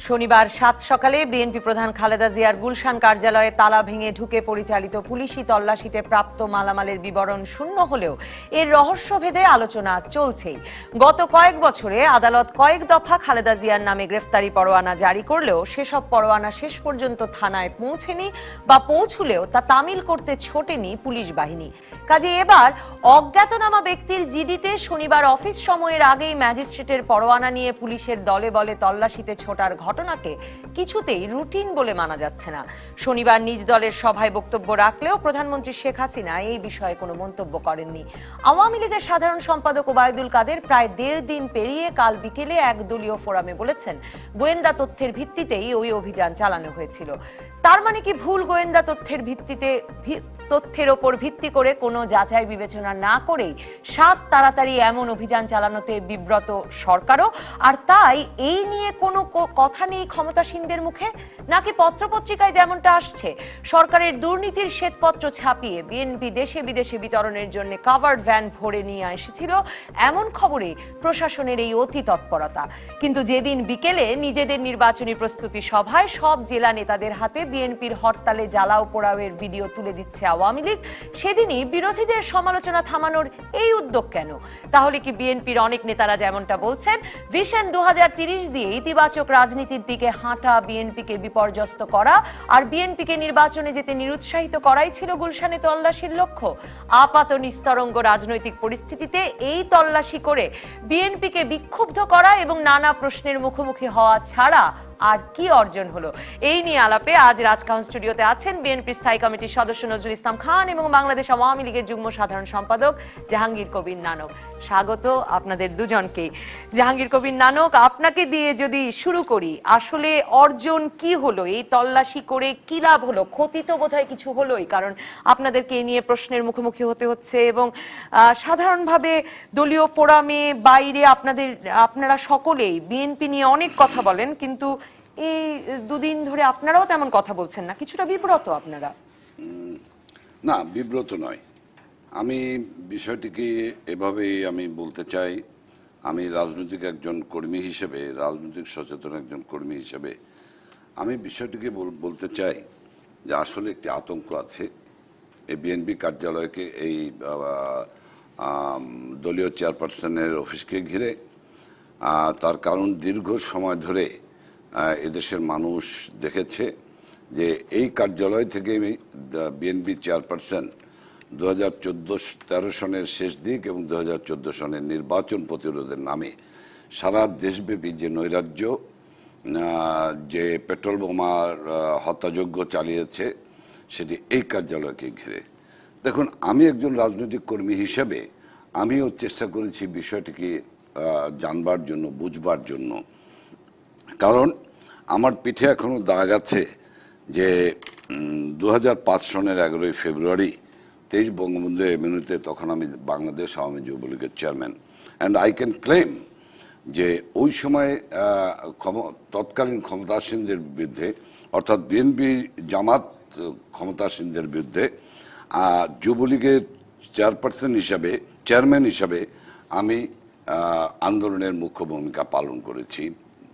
শনিবার ৭ সকালে বিএনপি প্রধান খালেদা জিয়ার গুলশান কার্যালয়ে তালা ভেঙে ঢুকে পরিচালিত পুলিশি তল্লাশিতে প্রাপ্ত মালামালের বিবরণ শূন্য হলেও এর রহস্যভেদে আলোচনা চলছেই। গত কয়েক বছরে আদালত কয়েক দফা খালেদা জিয়ার নামে গ্রেফতারি পরোয়ানা জারি করলেও সেসব পরোয়ানা শেষ পর্যন্ত থানায় পৌঁছেনি বা পৌঁছলেও তা তামিল করতে ছোটেনি পুলিশ বাহিনী। কাজে এবার অজ্ঞাতনামা ব্যক্তির জিডিতে শনিবার অফিস সময়ের আগেই ম্যাজিস্ট্রেটের পরোয়ানা নিয়ে পুলিশের দলে বলে তল্লাশিতে ছোটার ঘটনাকে কিছুতেই রুটিন বলে মানা যাচ্ছে না। শনিবার নিজ দলের সভায় বক্তব্য রাখলেও প্রধানমন্ত্রী শেখ হাসিনা এই বিষয়ে কোনো মন্তব্য করেননি। আওয়ামী লীগের সাধারণ সম্পাদক ওবায়দুল কাদের প্রায় ১.৫ দিন পেরিয়ে কাল বিকেলে এক দলীয় ফোরামে বলেছেন, গোয়েন্দা তথ্যের ভিত্তিতেই ওই অভিযান চালানো হয়েছিল। তার মানে কি ভুল গোয়েন্দা তথ্যের ওপর ভিত্তি করে কোনো যাচাই বিবেচনা না করেই তাড়াতাড়ি এমন অভিযান চালানোতে বিব্রত সরকারও? আর তাই এই নিয়ে কোনো কথা নেই ক্ষমতাসীনদের মুখে? নাকি পত্রপত্রিকায় যেমনটা আসছে, সরকারের দুর্নীতির শ্বেতপত্র ছাপিয়ে বিএনপি দেশে বিদেশে বিতরণের জন্য কাভার্ড ভ্যান ভরে নিয়ে এসেছিল, এমন খবরে প্রশাসনের এই অতি তৎপরতা? কিন্তু যেদিন বিকেলে নিজেদের নির্বাচনী প্রস্তুতি সভায় সব জেলা নেতাদের হাতে বিএনপির হরতালে জ্বালাও পোড়াওয়ের ভিডিও তুলে দিচ্ছে আওয়ামী লীগ, সেদিনই বিরোধীদের সমালোচনা থামানোর এই উদ্যোগ কেন? তাহলে কি বিএনপির অনেক নেতারা যেমনটা বলছেন, ভিশন 2030 দিয়ে ইতিবাচক রাজনীতির দিকে হাঁটা বিএনপিকে বিপর্যস্ত করা আর বিএনপিকে নির্বাচনে যেতে নিরুৎসাহিত করাই ছিল গুলশানে তল্লাশির লক্ষ্য? আপাত নিস্তরঙ্গ রাজনৈতিক পরিস্থিতিতে এই তল্লাশি করে বিএনপিকে বিক্ষুব্ধ করা এবং নানা প্রশ্নের মুখোমুখি হওয়া ছাড়া আর কি অর্জন হলো? এই নিয়ে আলাপে আজ রাজকাহন স্টুডিওতে আছেন বিএনপি স্থায়ী কমিটির সদস্য নজরুল ইসলাম খান এবং বাংলাদেশ আওয়ামী লীগের যুগ্ম সাধারণ সম্পাদক জাহাঙ্গীর কবির নানক। স্বাগত আপনাদের দুজনকে। জাহাঙ্গীর কবির নানক, আপনাকে দিয়ে যদি শুরু করি, আসলে অর্জন কি হলো? এই তল্লাশি করে কি লাভ হলো? ক্ষতি তো বোধহয় কিছু হলোই, কারণ আপনাদেরকে এই নিয়ে প্রশ্নের মুখোমুখি হতে হচ্ছে এবং সাধারণভাবে দলীয় ফোরামে বাইরে আপনারা সকলেই বিএনপি নিয়ে অনেক কথা বলেন, কিন্তু এই দুদিন ধরে আপনারাও তেমন কথা বলছেন না। কিছুটা বিব্রত আপনারা? না, বিব্রত নয়। আমি বিষয়টিকে এভাবেই আমি বলতে চাই। আমি রাজনৈতিক একজন কর্মী হিসেবে, রাজনৈতিক সচেতন একজন কর্মী হিসেবে আমি বিষয়টিকে বলতে চাই যে আসলে একটি আতঙ্ক আছে এই বিএনপি কার্যালয়কে, এই দলীয় চেয়ারপারসনের অফিসকে ঘিরে। তার কারণ দীর্ঘ সময় ধরে এদেশের মানুষ দেখেছে যে এই কার্যালয় থেকে বিএনপি চেয়ারপারসন 2014-13 সনের শেষ দিক এবং 2014 সনের নির্বাচন প্রতিরোধের নামে সারা দেশব্যাপী যে নৈরাজ্য, যে পেট্রোল বোমার হত্যাযজ্ঞ চালিয়েছে, সেটি এই কার্যালয়কে ঘিরে। দেখুন, আমি একজন রাজনৈতিক কর্মী হিসেবে আমিও চেষ্টা করেছি বিষয়টিকে জানবার জন্য, বুঝবার জন্য। কারণ আমার পিঠে এখনো দাগ আছে যে 2005 সনের 11ই ফেব্রুয়ারি 23 বঙ্গবন্ধু এভিনিউতে, তখন আমি বাংলাদেশ আওয়ামী যুবলীগের chairman, and I can claim যে ওই সময় তৎকালীন ক্ষমতাসীনদের বিরুদ্ধে, অর্থাৎ বিএনপি জামাত ক্ষমতাসীনদের বিরুদ্ধে যুবলীগের চেয়ারম্যান হিসাবে আমি আন্দোলনের মুখ্য ভূমিকা পালন করেছি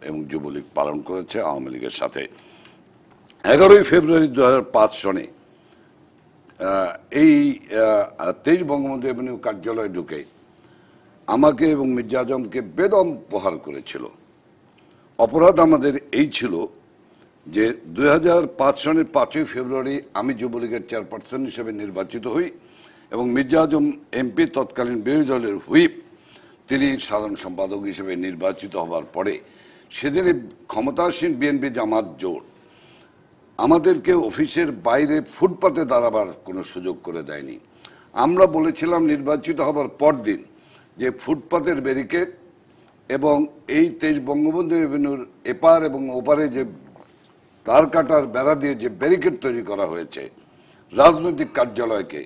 এবং যুবলীগ পালন করেছে আওয়ামী লীগের সাথে। 11ই ফেব্রুয়ারি 2005 সনে এই 23 বঙ্গবন্ধু এভিনিউ কার্যালয়ে ঢুকে আমাকে এবং মির্জা আজমকে বেদম প্রহার করেছিল। অপরাধ আমাদের এই ছিল যে 2005 সনের 5ই ফেব্রুয়ারি আমি যুবলীগের চেয়ারপারসন হিসেবে নির্বাচিত হই এবং মির্জা আজম এমপি, তৎকালীন বিরোধী দলের হুইপ, তিনি সাধারণ সম্পাদক হিসেবে নির্বাচিত হবার পরে সেদিনে ক্ষমতাসীন বিএনপি জামাত জোট আমাদেরকে অফিসের বাইরে ফুটপাতে দাঁড়াবার কোনো সুযোগ করে দেয়নি। আমরা বলেছিলাম নির্বাচিত হবার পরদিন যে ফুটপাতের ব্যারিকেড এবং এই 23 বঙ্গবন্ধু এভিনিউর এপার এবং ওপারে যে তার কাটার বেড়া দিয়ে যে ব্যারিকেড তৈরি করা হয়েছে রাজনৈতিক কার্যালয়কে,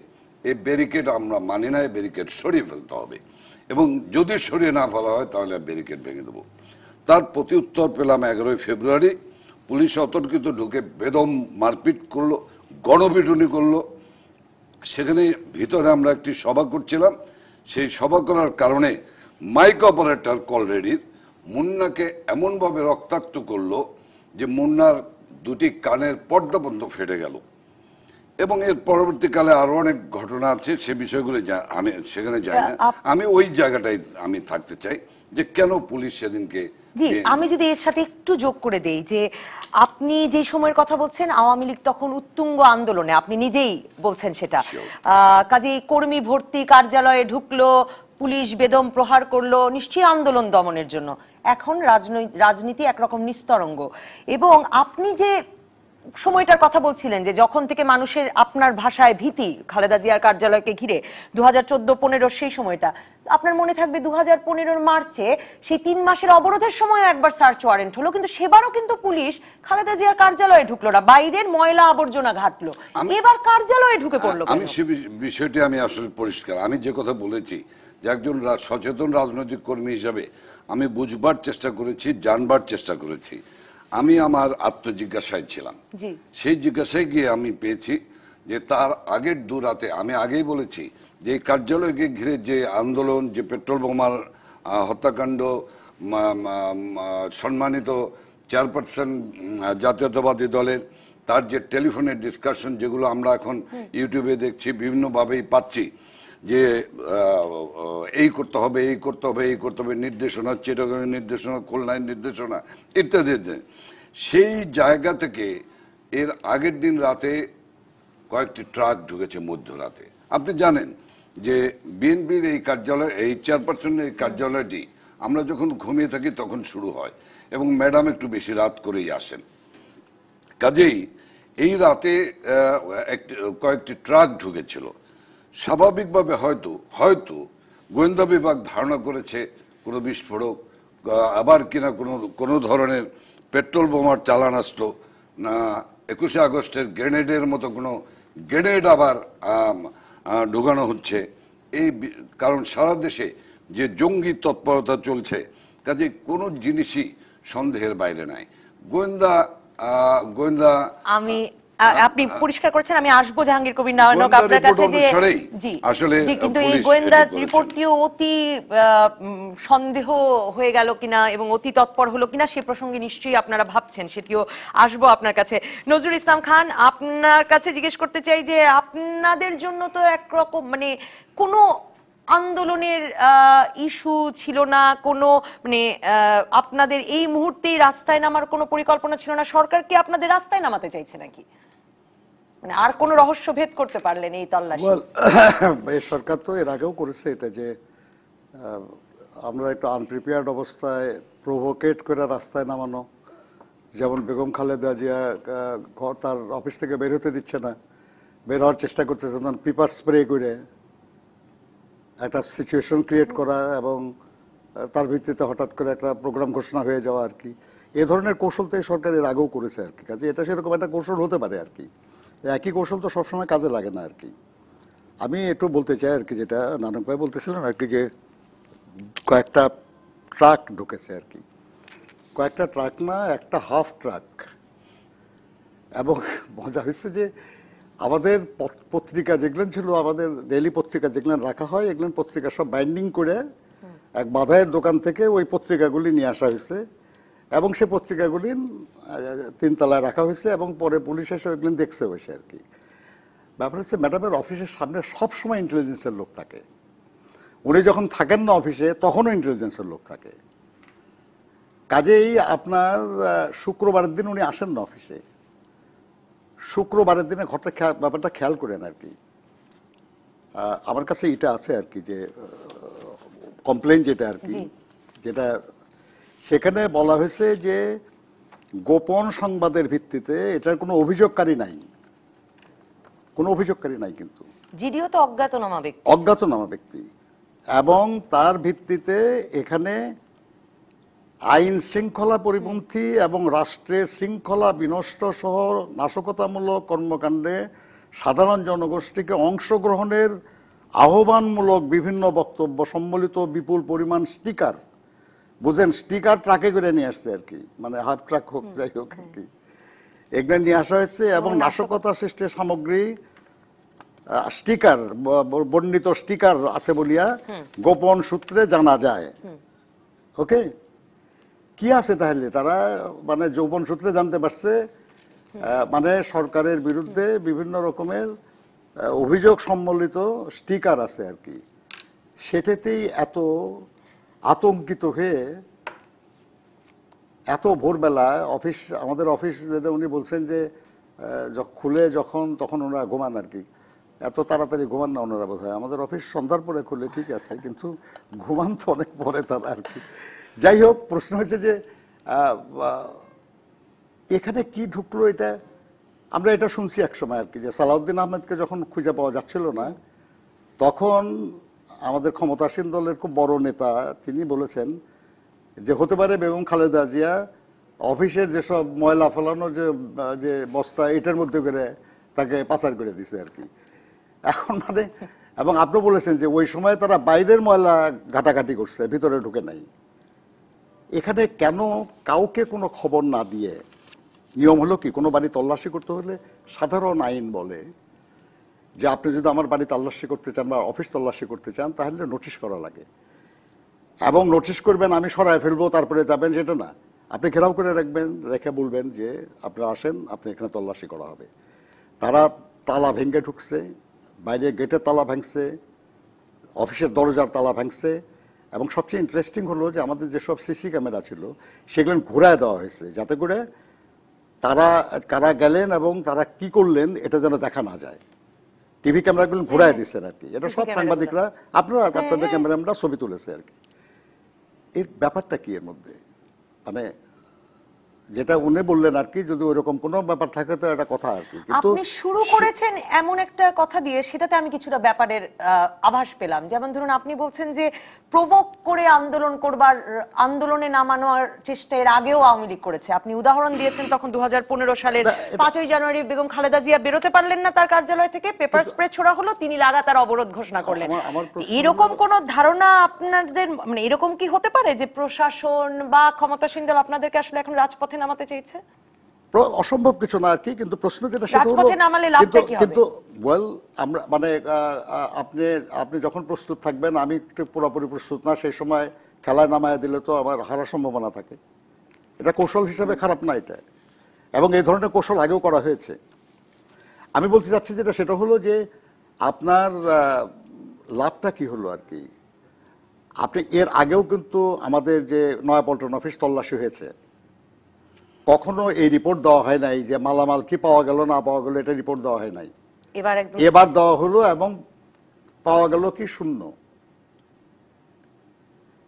এই ব্যারিকেড আমরা মানি না, এই ব্যারিকেড সরিয়ে ফেলতে হবে এবং যদি সরিয়ে না ফেলা হয় তাহলে ব্যারিকেড ভেঙে দেবো। তার প্রতি উত্তর পেলাম 11ই ফেব্রুয়ারি। পুলিশ অতর্কিত ঢুকে বেদম মারপিট করলো, গণপিটুনি করলো। সেখানে ভিতরে আমরা একটি সভা করছিলাম, সেই সভা করার কারণে মাইক অপারেটর কলরেডির মুন্নাকে এমনভাবে রক্তাক্ত করলো যে মুন্নার দুটি কানের পর্দা পর্যন্ত ফেটে গেল, এবং এর পরবর্তীকালে আরো অনেক ঘটনা আছে, সে বিষয়গুলো আমি সেখানে যাই না। আমি ওই জায়গাটাই আমি থাকতে চাই যে কেন পুলিশ সেদিনকে। জি, আমি যদি এর সাথে একটু যোগ করে দেই যে আপনি যে সময়ের কথা বলছেন আওয়ামী লীগ তখন উত্তুঙ্গ আন্দোলনে, আপনি নিজেই বলছেন সেটা, কাজেই কর্মী ভর্তি কার্যালয়ে ঢুকলো, পুলিশ বেদম প্রহার করলো, নিশ্চয়ই আন্দোলন দমনের জন্য। এখন রাজনীতি একরকম নিস্তরঙ্গ, এবং আপনি যে সময়টার কথা বলছিলেন যে যখন থেকে মানুষের আপনার ভাষায় ভীতি খালেদা জিয়ার কার্যালয়কে ঘিরে 2014-15 সেই সময়টা আপনার মনে থাকবে। 2015 মার্চে সেই 3 মাসের অবরোধের সময় একবার সার্চ ওয়ারেন্ট হলো, কিন্তু সেবারও কিন্তু পুলিশ খালেদা জিয়ার কার্যালয়ে ঢুকলো না, বাইরের ময়লা আবর্জনা ঘাটলো। এবার কার্যালয়ে ঢুকে পড়লো। আমি সে বিষয়টি আমি আসলে পরিষ্কার, আমি যে কথা বলেছি যে একজন সচেতন রাজনৈতিক কর্মী হিসাবে আমি বুঝবার চেষ্টা করেছি, জানবার চেষ্টা করেছি। আমি আমার আত্মজিজ্ঞাসায় ছিলাম, সেই জিজ্ঞাসায় গিয়ে আমি পেয়েছি যে তার আগের 2 রাতে, আমি আগেই বলেছি যে এই কার্যালয়কে ঘিরে যে আন্দোলন, যে পেট্রোল বোমার হত্যাকাণ্ড, সম্মানিত চেয়ারপারসন জাতীয়তাবাদী দলের তার যে টেলিফোনের ডিসকাশন, যেগুলো আমরা এখন ইউটিউবে দেখছি, বিভিন্নভাবেই পাচ্ছি যে এই করতে হবে, এই করতে হবে, এই করতে হবে, নির্দেশনা, চিটাগাংয়ের নির্দেশনা, খুলনার নির্দেশনা ইত্যাদি। সেই জায়গা থেকে এর আগের দিন রাতে কয়েকটি ট্রাক ঢুকেছে মধ্যরাতে। আপনি জানেন যে বিএনপির এই কার্যালয়, এই চেয়ারপারসনের এই কার্যালয়টি আমরা যখন ঘুমিয়ে থাকি তখন শুরু হয়, এবং ম্যাডাম একটু বেশি রাত করেই আসেন। কাজেই এই রাতে কয়েকটি ট্রাক ঢুকেছিল। স্বাভাবিকভাবে হয়তো গোয়েন্দা বিভাগ ধারণা করেছে কোনো বিস্ফোরক, আবার কিনা কোনো ধরনের পেট্রোল বোমার চালান আসলো না, 21শে আগস্টের গ্রেনেডের মতো কোনো গ্রেনেড আবার ঢুকানো হচ্ছে। এই কারণ সারা দেশে যে জঙ্গি তৎপরতা চলছে, কাজে কোনো জিনিসই সন্দেহের বাইরে নাই। গোয়েন্দা আমি আপনি পরিষ্কার করেছেন, আমি আসবো জাহাঙ্গীর কবির নারায়ণক আপনার কাছে যে জি আসলে, কিন্তু এই গোয়েন্দা রিপোর্টটিও অতি সন্দেহ হয়ে গেল কিনা এবং অতি তৎপর হলো কিনা সে প্রসঙ্গে নিশ্চয়ই আপনারা ভাবছেন, সেটিও আসবো আপনার কাছে। নজরুল ইসলাম খান, আপনার কাছে জিজ্ঞেস করতে চাই যে আপনাদের জন্য তো একরকম মানে কোনো আন্দোলনের ইস্যু ছিল না, কোনো মানে আপনাদের এই মুহূর্তেই রাস্তায় নামার কোনো পরিকল্পনা ছিল না, সরকার কি আপনাদের রাস্তায় নামাতে চাইছে নাকি? মানে আর কোন রহস্য ভেদ করতে পারলেন এই তল্লাশি? এই সরকার তো এর আগেও করেছে এটা, যে আমরা একটু আনপ্রিপেয়ার্ড অবস্থায় প্রভোকেট করে রাস্তায় নামানো, যেমন বেগম খালেদা জিয়া তার অফিস থেকে বের হতে দিচ্ছে না, বের হওয়ার চেষ্টা করতেছে, তখন পেপার স্প্রে করে একটা সিচুয়েশন ক্রিয়েট করা এবং তার ভিত্তিতে হঠাৎ করে একটা প্রোগ্রাম ঘোষণা হয়ে যাওয়া আর কি। এ ধরনের কৌশল তো এই সরকার এর আগেও করেছে আর কি। কাজে এটা সেরকম একটা কৌশল হতে পারে আর কি, একই কৌশল তো সবসময় কাজে লাগে না আর কি। আমি একটু বলতে চাই আর কি, যেটা নানক ভাই বলতেছিলেন আর কি, যে কয়েকটা ট্রাক ঢুকেছে আর কি, কয়েকটা ট্রাক না, একটা হাফ ট্রাক। এবং মজা হয়েছে যে আমাদের পত্রিকা যেগুলো ছিল, আমাদের ডেইলি পত্রিকা যেগুলো রাখা হয়, এগুলো পত্রিকা সব বাইন্ডিং করে এক বাধাইয়ের দোকান থেকে ওই পত্রিকাগুলি নিয়ে আসা হয়েছে, এবং সে পত্রিকাগুলি 3 তলায় রাখা হয়েছে, এবং পরে পুলিশ এসে ওইগুলো দেখছে বসে আর কি। ব্যাপার হচ্ছে ম্যাডামের অফিসের সামনে সবসময় ইন্টেলিজেন্সের লোক থাকে, উনি যখন থাকেন না অফিসে তখনও ইন্টেলিজেন্সের লোক থাকে। কাজেই আপনার শুক্রবারের দিন উনি আসেন না অফিসে, শুক্রবারের দিনে ব্যাপারটা খেয়াল করেন আর কি। আমার কাছে এটা আছে আর কি, যে কমপ্লেন যেটা আর কি, যেটা সেখানে বলা হয়েছে যে গোপন সংবাদের ভিত্তিতে, এটার কোনো অভিযোগকারী নাই, কোনো অভিযোগকারী নাই, কিন্তু জিডিও তো অজ্ঞাতনামা ব্যক্তি, এবং তার ভিত্তিতে এখানে আইন শৃঙ্খলা পরিপন্থী এবং রাষ্ট্রের শৃঙ্খলা বিনষ্ট সহ নাশকতামূলক কর্মকাণ্ডে সাধারণ জনগোষ্ঠীকে অংশগ্রহণের আহ্বানমূলক বিভিন্ন বক্তব্য সম্বলিত বিপুল পরিমাণ স্টিকার, বুঝেন স্টিকার ট্রাকে করে নিয়ে আসছে আর কি, মানে হাফ ট্রাক হোক যাই হোক আর কি, এগুলো নিয়ে আসা হয়েছে। এবং নাশকতা সৃষ্টির সামগ্রী স্টিকার, বর্ণিত স্টিকার আছে বলিয়া গোপন সূত্রে জানা যায়। ওকে, কি আছে তাহলে? তারা মানে যৌবন সূত্রে জানতে পারছে মানে সরকারের বিরুদ্ধে বিভিন্ন রকমের অভিযোগ সম্বলিত স্টিকার আছে আর কি, সেটাতেই এত আতঙ্কিত হয়ে এত ভোরবেলা অফিস, আমাদের অফিস যেটা উনি বলছেন যে খুলে তখন ওনারা ঘুমান আর কি, এত তাড়াতাড়ি ঘুমান না ওনারা বোধ হয়। আমাদের অফিস সন্ধ্যার পরে খুলে ঠিক আছে, কিন্তু ঘুমান তো অনেক পরে তারা আর কি। যাই হোক, প্রশ্ন হয়েছে যে এখানে কি ঢুকলো এটা। আমরা এটা শুনছি একসময় আর কি, যে সালাউদ্দিন আহমেদকে যখন খুঁজে পাওয়া যাচ্ছিল না, তখন আমাদের ক্ষমতাসীন দলের খুব বড় নেতা তিনি বলেছেন যে হতে পারে বেগম খালেদা জিয়া অফিসের যেসব ময়লা ফেলানো যে বস্তা, এটার মধ্যে করে তাকে পাচার করে দিছে আর কি। এখন মানে, এবং আপনি বলেছেন যে ওই সময় তারা বাইরের ময়লা ঘাটাঘাটি করছে, ভিতরে ঢুকে নাই। এখানে কেন কাউকে কোনো খবর না দিয়ে, নিয়ম হলো কি, কোনো বাড়ি তল্লাশি করতে হলে সাধারণ আইন বলে যে আপনি যদি আমার বাড়ি তল্লাশি করতে চান বা অফিস তল্লাশি করতে চান, তাহলে নোটিশ করা লাগে, এবং নোটিশ করবেন আমি সরায় ফেলবো তারপরে যাবেন, সেটা না, আপনি ঘেরাও করে রাখবেন, রেখে বলবেন যে আপনারা আসেন, আপনি এখানে তল্লাশি করা হবে। তারা তালা ভেঙে ঢুকছে, বাইরে গেটের তালা ভাঙছে, অফিসের দরজার তালা ভাঙছে, এবং সবচেয়ে ইন্টারেস্টিং হলো যে আমাদের যেসব সিসি ক্যামেরা ছিল সেগুলো ঘুরায় দেওয়া হয়েছে, যাতে করে তারা কারা গেলেন এবং তারা কি করলেন এটা যেন দেখা না যায়। টিভি ক্যামেরাগুলো ঘুরায় দিচ্ছেন আর কি, এটা সব সাংবাদিকরা আপনাদের ক্যামেরাম্যানরা ছবি তুলেছে আর কি। এর ব্যাপারটা কি এর মধ্যে, মানে যেটা উনি বললেন আর কি, যদি ওইরকম কোনো ব্যাপার থাকে তো একটা কথা আর কি। কিন্তু আপনি শুরু করেছেন এমন একটা কথা দিয়ে, সেটাতে আমি কিছুটা ব্যাপারের আভাস পেলাম। যেমন ধরুন, আপনি বলছেন যে প্রভোক করে আন্দোলনে নামানোর চেষ্টা এর আগেও আওয়ামী লীগ করেছে। আপনি উদাহরণ দিয়েছেন তখন 2015 সালের 5ই জানুয়ারি বেগম খালেদা জিয়া বেরোতে পারলেন না তার কার্যালয় থেকে, পেপার স্প্রে ছোড়া হলো, তিনি লাগাতার অবরোধ ঘোষণা করলেন। এরকম কোন ধারণা আপনাদের, মানে এরকম কি হতে পারে যে প্রশাসন বা ক্ষমতাসীন দল আপনাদেরকে আসলে এখন রাজপথে নামাতে চেয়েছে? অসম্ভব কিছু না আর কি, কিন্তু প্রশ্ন যেটা সেটা হলো, কিন্তু আমরা মানে আপনি যখন প্রস্তুত থাকবেন, আমি একটু পুরোপুরি প্রস্তুত না, সেই সময় খেলায় নামায় দিলে তো আমার হারার সম্ভাবনা থাকে। এটা কৌশল হিসেবে খারাপ না এটা, এবং এই ধরনের কৌশল আগেও করা হয়েছে। আমি বলতে চাচ্ছি যেটা, সেটা হলো যে আপনার লাভটা কি হলো আর কি। আপনি এর আগেও কিন্তু আমাদের যে নয়াপল্টন অফিস তল্লাশি হয়েছে, কখনো এই রিপোর্ট দেওয়া হয় নাই যে মালামাল কি পাওয়া গেল না পাওয়া গেল, এটা রিপোর্ট দেওয়া হয় নাই। এবার দেওয়া হলো, এবং পাওয়া গেল কি শূন্য।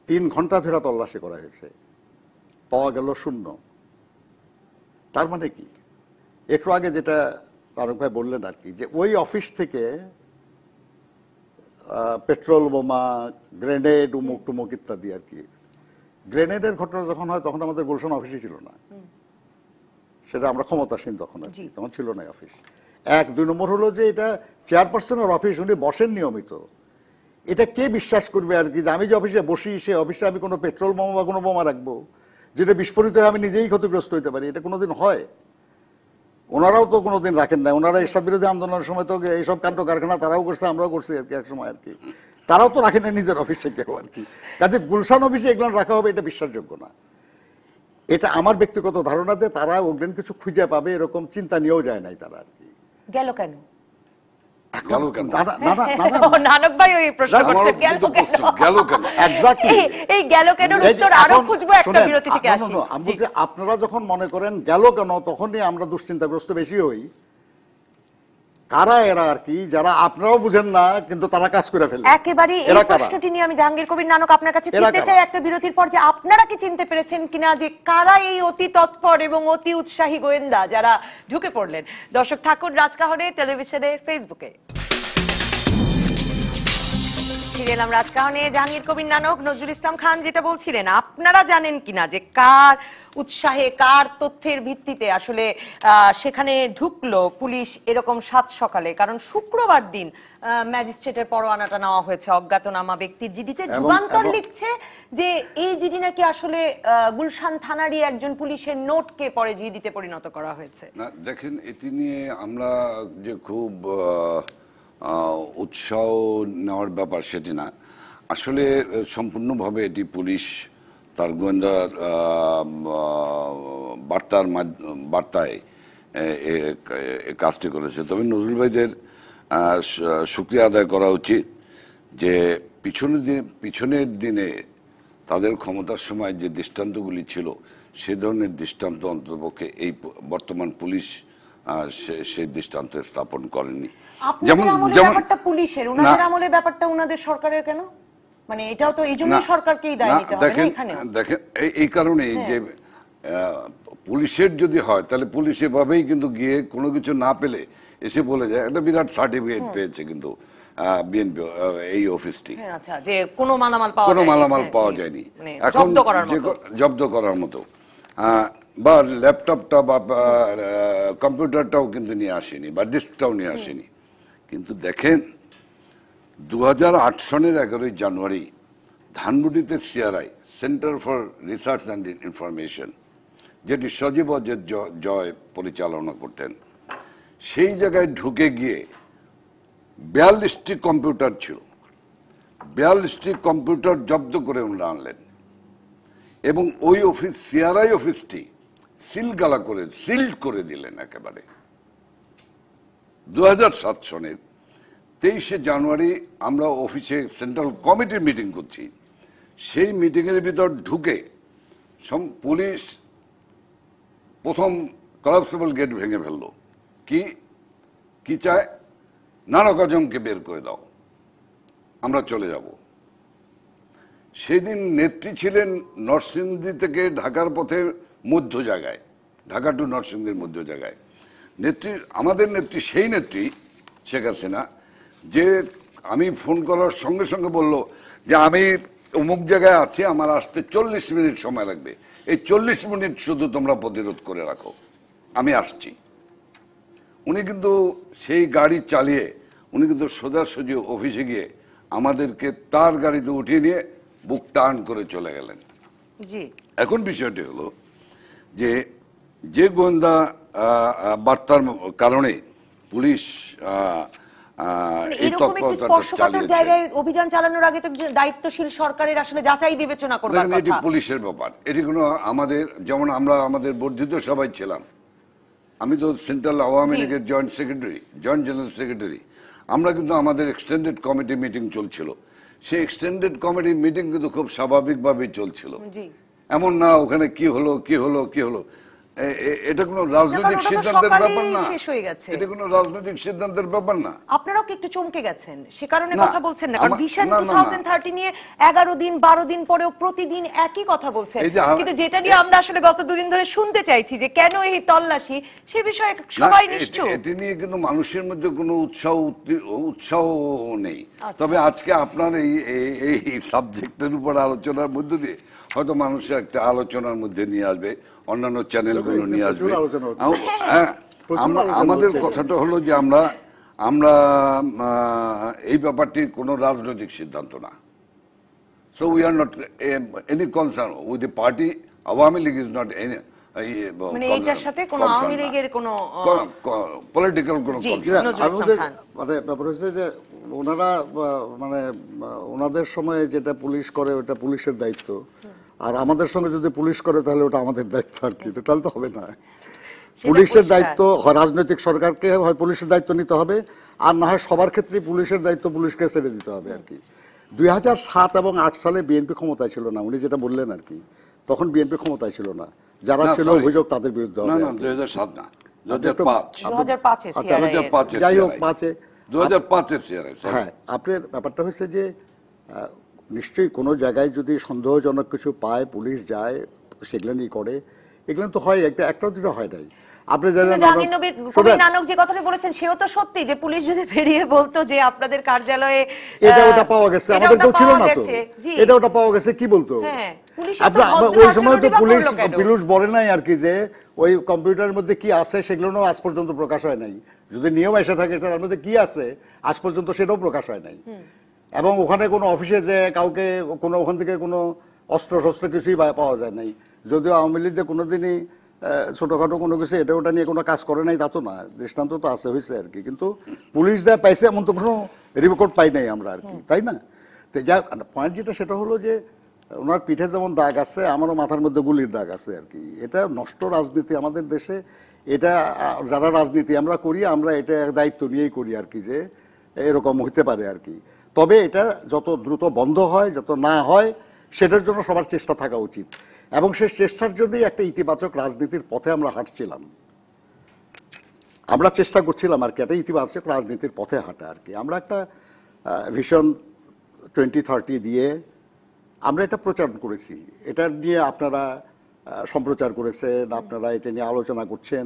3 ঘন্টা ধরে তল্লাশি করা হয়েছে, পাওয়া গেল শূন্য। তার মানে কি, একটু আগে যেটা তারক ভাই বললেন আর কি, যে ওই অফিস থেকে পেট্রোল বোমা, গ্রেনেড, উমুক টুমুক ইত্যাদি আর কি। গ্রেনেডের ঘটনা যখন হয় তখন আমাদের গুলশান অফিসই ছিল না, সেটা আমরা ক্ষমতাসীন তখন আর কি, তখন ছিল না অফিস। 1, 2 নম্বর হলো যে এটা চেয়ারপারসনের অফিস, উনি বসেন নিয়মিত। এটা কে বিশ্বাস করবে আর কি, যে আমি যে অফিসে বসি সে অফিসে আমি কোনো পেট্রোল বোমা বা কোনো বোমা রাখবো যেটা বিস্ফোরিত হয়ে আমি নিজেই ক্ষতিগ্রস্ত হতে পারি? এটা কোনোদিন হয়? ওনারাও তো কোনোদিন রাখেন না। ওনারা এরশাদ বিরোধী আন্দোলনের সময় তো এইসব কাণ্ড কারখানা তারাও করছে, আমরাও করছি আর কি এক সময় আর কি। তারাও তো রাখেন না নিজের অফিসে কেউ আর কি। কাজে গুলশান অফিসে এগুলো রাখা হবে, এটা বিশ্বাসযোগ্য না। এটা আমার ব্যক্তিগত ধারণা যে তারা ওগুলো কিছু খুঁজে পাবে এরকম চিন্তা নিয়েও যায় নাই তারা আর কি। গেল কেন? নানক ভাই ওই প্রশ্ন করছে, গেল কেন? এক্স্যাক্টলি এই গেল কেন উত্তর আরো খুঁজবো একটা বিরতি থেকে আসি। আমি বলছি আপনারা যখন মনে করেন গেল কেন, তখনই আমরা দুশ্চিন্তাগ্রস্ত বেশি হই। কারা এরা আর কি, যারা আপনারাও বুঝেন না কিন্তু তারা কাজ করে ফেলে। একেবারে এই প্রশ্নটি নিয়ে আমি জাহাঙ্গীর কবির নানক আপনার কাছে ফিরতে চাই একটা বিরতির পর, যে আপনারা কি চিনতে পেরেছেন কিনা যে কারা এই অতি তৎপর এবং অতি উৎসাহী গোয়েন্দা যারা ঢুকে পড়লেন। দর্শক থাকুন রাজকাহনে, টেলিভিশনে, ফেসবুকে। ফিরে এলাম রাজকাহনে, জাহাঙ্গীর কবির নানক, নজরুল ইসলাম খান। যেটা বলছিলেন, আপনারা জানেন কিনা যে কার উৎসাহে, কার তথ্যের ভিত্তিতে আসলে সেখানে ঢুকলো পুলিশ এরকম 7 সকালে? কারণ শুক্রবার দিন ম্যাজিস্ট্রেটের পরোয়ানাটা নেওয়া হয়েছে অজ্ঞাতনামা ব্যক্তির জিডিতে। যুগান্তর লিখছে যে এই জিডি নাকি আসলে গুলশান থানারই একজন পুলিশের নোটকে পরে জিডিতে পরিণত করা হয়েছে। না দেখেন, এটি নিয়ে আমরা যে খুব উৎসাহ নেওয়ার ব্যাপার সেটি না। আসলে সম্পূর্ণভাবে এটি পুলিশ তার গোয়েন্দা বার্তায় কাজটি করেছে। তবে নজরুল ভাইদের শুকরিয়া আদায় করা উচিত যে পিছনের দিনে তাদের ক্ষমতার সময় যে দৃষ্টান্তগুলি ছিল সে ধরনের দৃষ্টান্ত অন্ততপক্ষে এই বর্তমান পুলিশ সেই দৃষ্টান্ত স্থাপন করেনি। যেমন ব্যাপারটা পুলিশের, ওনাদের আমলে ব্যাপারটা ওনাদের সরকারের কেন? মানে এটাও তো এই জন্যই সরকারকেই দায় নিতে হবে না এখানে। দেখেন এই কারণেই যে পুলিশের যদি হয় তাহলে পুলিশ এভাবেই কিন্তু গিয়ে কোনো কিছু না পেলে এসে বলে যায় একটা বিরাট সার্টিফিকেট পেয়েছে কিন্তু বিএনপি এই অফিসটি, আচ্ছা, যে কোনো মালামাল পাওয়া যায়নি, এখন জব্দ করার মতো, বা ল্যাপটপটা বা কম্পিউটারটাও কিন্তু নিয়ে আসেনি বা ডিস্কটাও নিয়ে আসেনি। কিন্তু দেখেন 2008 সনের 11ই জানুয়ারি ধানমন্ডিতে CRI, centre for research and information, যেটি সজীব জয় পরিচালনা করতেন, সেই জায়গায় ঢুকে গিয়ে 42টি কম্পিউটার ছিল, 42টি কম্পিউটার জব্দ করে ওনারা আনলেন এবং ওই অফিস সিআরআই অফিসটি সিলগালা করে সিল্ড করে দিলেন একেবারে। 2007 সনের 23শে জানুয়ারি আমরা অফিসে সেন্ট্রাল কমিটির মিটিং করছি, সেই মিটিংয়ের ভিতর ঢুকে পুলিশ প্রথম কলাপসেবল গেট ভেঙে ফেললো। কি চায়? নানক আজমকে বের করে দাও, আমরা চলে যাব। সেদিন নেত্রী ছিলেন নরসিংদী থেকে ঢাকার পথে মধ্য জায়গায়, ঢাকা টু নরসিংদীর মধ্য জায়গায় নেত্রী, আমাদের নেত্রী, সেই নেত্রী শেখ হাসিনা, যে আমি ফোন করার সঙ্গে সঙ্গে বলল যে আমি অমুক জায়গায় আছি, আমার আসতে 40 মিনিট সময় লাগবে, এই 40 মিনিট শুধু তোমরা প্রতিরোধ করে রাখো, আমি আসছি। উনি কিন্তু সেই গাড়ি চালিয়ে উনি কিন্তু সোজাসুজি অফিসে গিয়ে আমাদেরকে তার গাড়িতে উঠিয়ে নিয়ে বুক টান করে চলে গেলেন। এখন বিষয়টি হলো যে গোয়েন্দা বার্তার কারণে পুলিশ এই তৎপরতার জায়গায় অভিযান চালানোর আগে তো দায়িত্বশীল সরকারের আসলে যাচাই বিবেচনা করবার কথা। এটি পুলিশের ব্যাপার, এটি কোনো আমাদের, যেমন আমরা আমাদের বর্ধিত সবাই ছিলাম, আমি তো সেন্ট্রাল আওয়ামী লীগের জয়েন্ট জেনারেল সেক্রেটারি, আমরা কিন্তু আমাদের এক্সটেন্ডেড কমিটি মিটিং চলছিল, সেই এক্সটেন্ডেড কমিটি মিটিং কিন্তু খুব স্বাভাবিকভাবেই চলছিল, এমন না ওখানে কি হলো এটা কোনো রাজনৈতিক সিদ্ধান্তের ব্যাপার না, এটা কোনো রাজনৈতিক সিদ্ধান্তের ব্যাপার না। আপনারাও কি একটু চমকে গেছেন সে কারণে কথা বলছেন না? কারণ ভিশন 2030 নিয়ে 11 দিন 12 দিন পরেও প্রতিদিন একই কথা বলছেন, কিন্তু যেটা নিয়ে আমরা আসলে গত দুদিন ধরে শুনতে চাইছি যে কেন এই তল্লাশি, সে বিষয়ে সবাই নিশ্চয় এটি নিয়ে কিন্তু মানুষের মধ্যে কোনো উৎসাহ নেই। তবে আজকে আপনার এই সাবজেক্টের উপর আলোচনার মধ্য দিয়ে হয়তো মানুষের একটা আলোচনার মধ্যে নিয়ে আসবে, অন্যান্য চ্যানেলগুলো নিয়ে আসবে। হ্যাঁ, আমাদের কথাটা হলো যে আমরা এই ব্যাপারটি কোনো রাজনৈতিক সিদ্ধান্ত না। So we are not any concern with the party. Awami League is not any, মানে এটার সাথে কোনো আওয়ামী লীগের কোনো পলিটিক্যাল কোনো মানে ব্যাপার হচ্ছে যে ওনারা মানে ওনাদের সময় যেটা পুলিশ করে ওটা পুলিশের দায়িত্ব, আর আমাদের সঙ্গে যদি পুলিশ করে তাহলে ওটা আমাদের দায়িত্ব আর কি, তাহলে তো হবে না। পুলিশের দায়িত্ব হয় রাজনৈতিক সরকারকে হয় পুলিশের দায়িত্ব নিতে হবে, আর না হয় সবার ক্ষেত্রে পুলিশের দায়িত্ব পুলিশকে ছেড়ে দিতে হবে আর কি। 2007 এবং 8 সালে বিএনপি ক্ষমতায় ছিল না, উনি যেটা বললেন আর কি, তখন বিএনপি ক্ষমতায় ছিল না, যারা ছিল অভিযোগ তাদের বিরুদ্ধে হবে। না 2007 না, 2005 যাই হোক 2005 সিআরআই। হ্যাঁ, আপনার ব্যাপারটা হচ্ছে যে নিশ্চয়ই কোনো জায়গায় যদি সন্দেহজনক কিছু পায় পুলিশ যায়, সেগুলো নিয়ে করে, এগুলো তো হয়, একটা দুটো হয় নাই। আপনি জানেন নানক যে কথাটা বলেছেন সেও তো সত্যি, যে পুলিশ যদি ফেরিয়ে বলতো যে আপনাদের কার্যালয়ে এটা ওটা পাওয়া গেছে, আমাদের কেউ ছিল না তো, এটা ওটা পাওয়া গেছে, কি বলতো? ওই সময় তো পুলিশ বলে নাই আর কি যে ওই কম্পিউটারের মধ্যে কি আছে সেগুলো আজ পর্যন্ত প্রকাশ হয় নাই। যদি নিয়ম এসে থাকে তার মধ্যে কি আছে আজ পর্যন্ত সেটাও প্রকাশ হয় নাই। এবং ওখানে কোনো অফিসে যে কাউকে কোনো ওখান থেকে কোনো অস্ত্র শস্ত্র কিছুই পাওয়া যায় নাই। যদিও আওয়ামী লীগ যে কোনোদিনই ছোটখাটো কোনো কিছু এটা ওটা নিয়ে কোনো কাজ করে নাই তা তো না, দৃষ্টান্ত তো আছে হয়েছে আর কি, কিন্তু পুলিশ যা পাইছে এমন তো কোনো রেকর্ড পাই নাই আমরা আর কি, তাই না? তো যা পয়েন্ট যেটা সেটা হলো যে ওনার পিঠে যেমন দাগ আছে, আমারও মাথার মধ্যে গুলির দাগ আছে আর কি। এটা নষ্ট রাজনীতি আমাদের দেশে। এটা যারা রাজনীতি আমরা করি, আমরা এটা দায়িত্ব নিয়েই করি আর কি, যে এরকম হইতে পারে আর কি। তবে এটা যত দ্রুত বন্ধ হয়, যত না হয়, সেটার জন্য সবার চেষ্টা থাকা উচিত। এবং সেই চেষ্টার জন্যই একটা ইতিবাচক রাজনীতির পথে আমরা হাঁটছিলাম, আমরা চেষ্টা করছিলাম আর কি, একটা ইতিবাচক রাজনীতির পথে হাঁটা আর কি। আমরা একটা ভিশন 2030 দিয়ে আমরা এটা প্রচার করেছি। এটা নিয়ে আপনারা সম্প্রচার করেছেন, আপনারা এটা নিয়ে আলোচনা করছেন,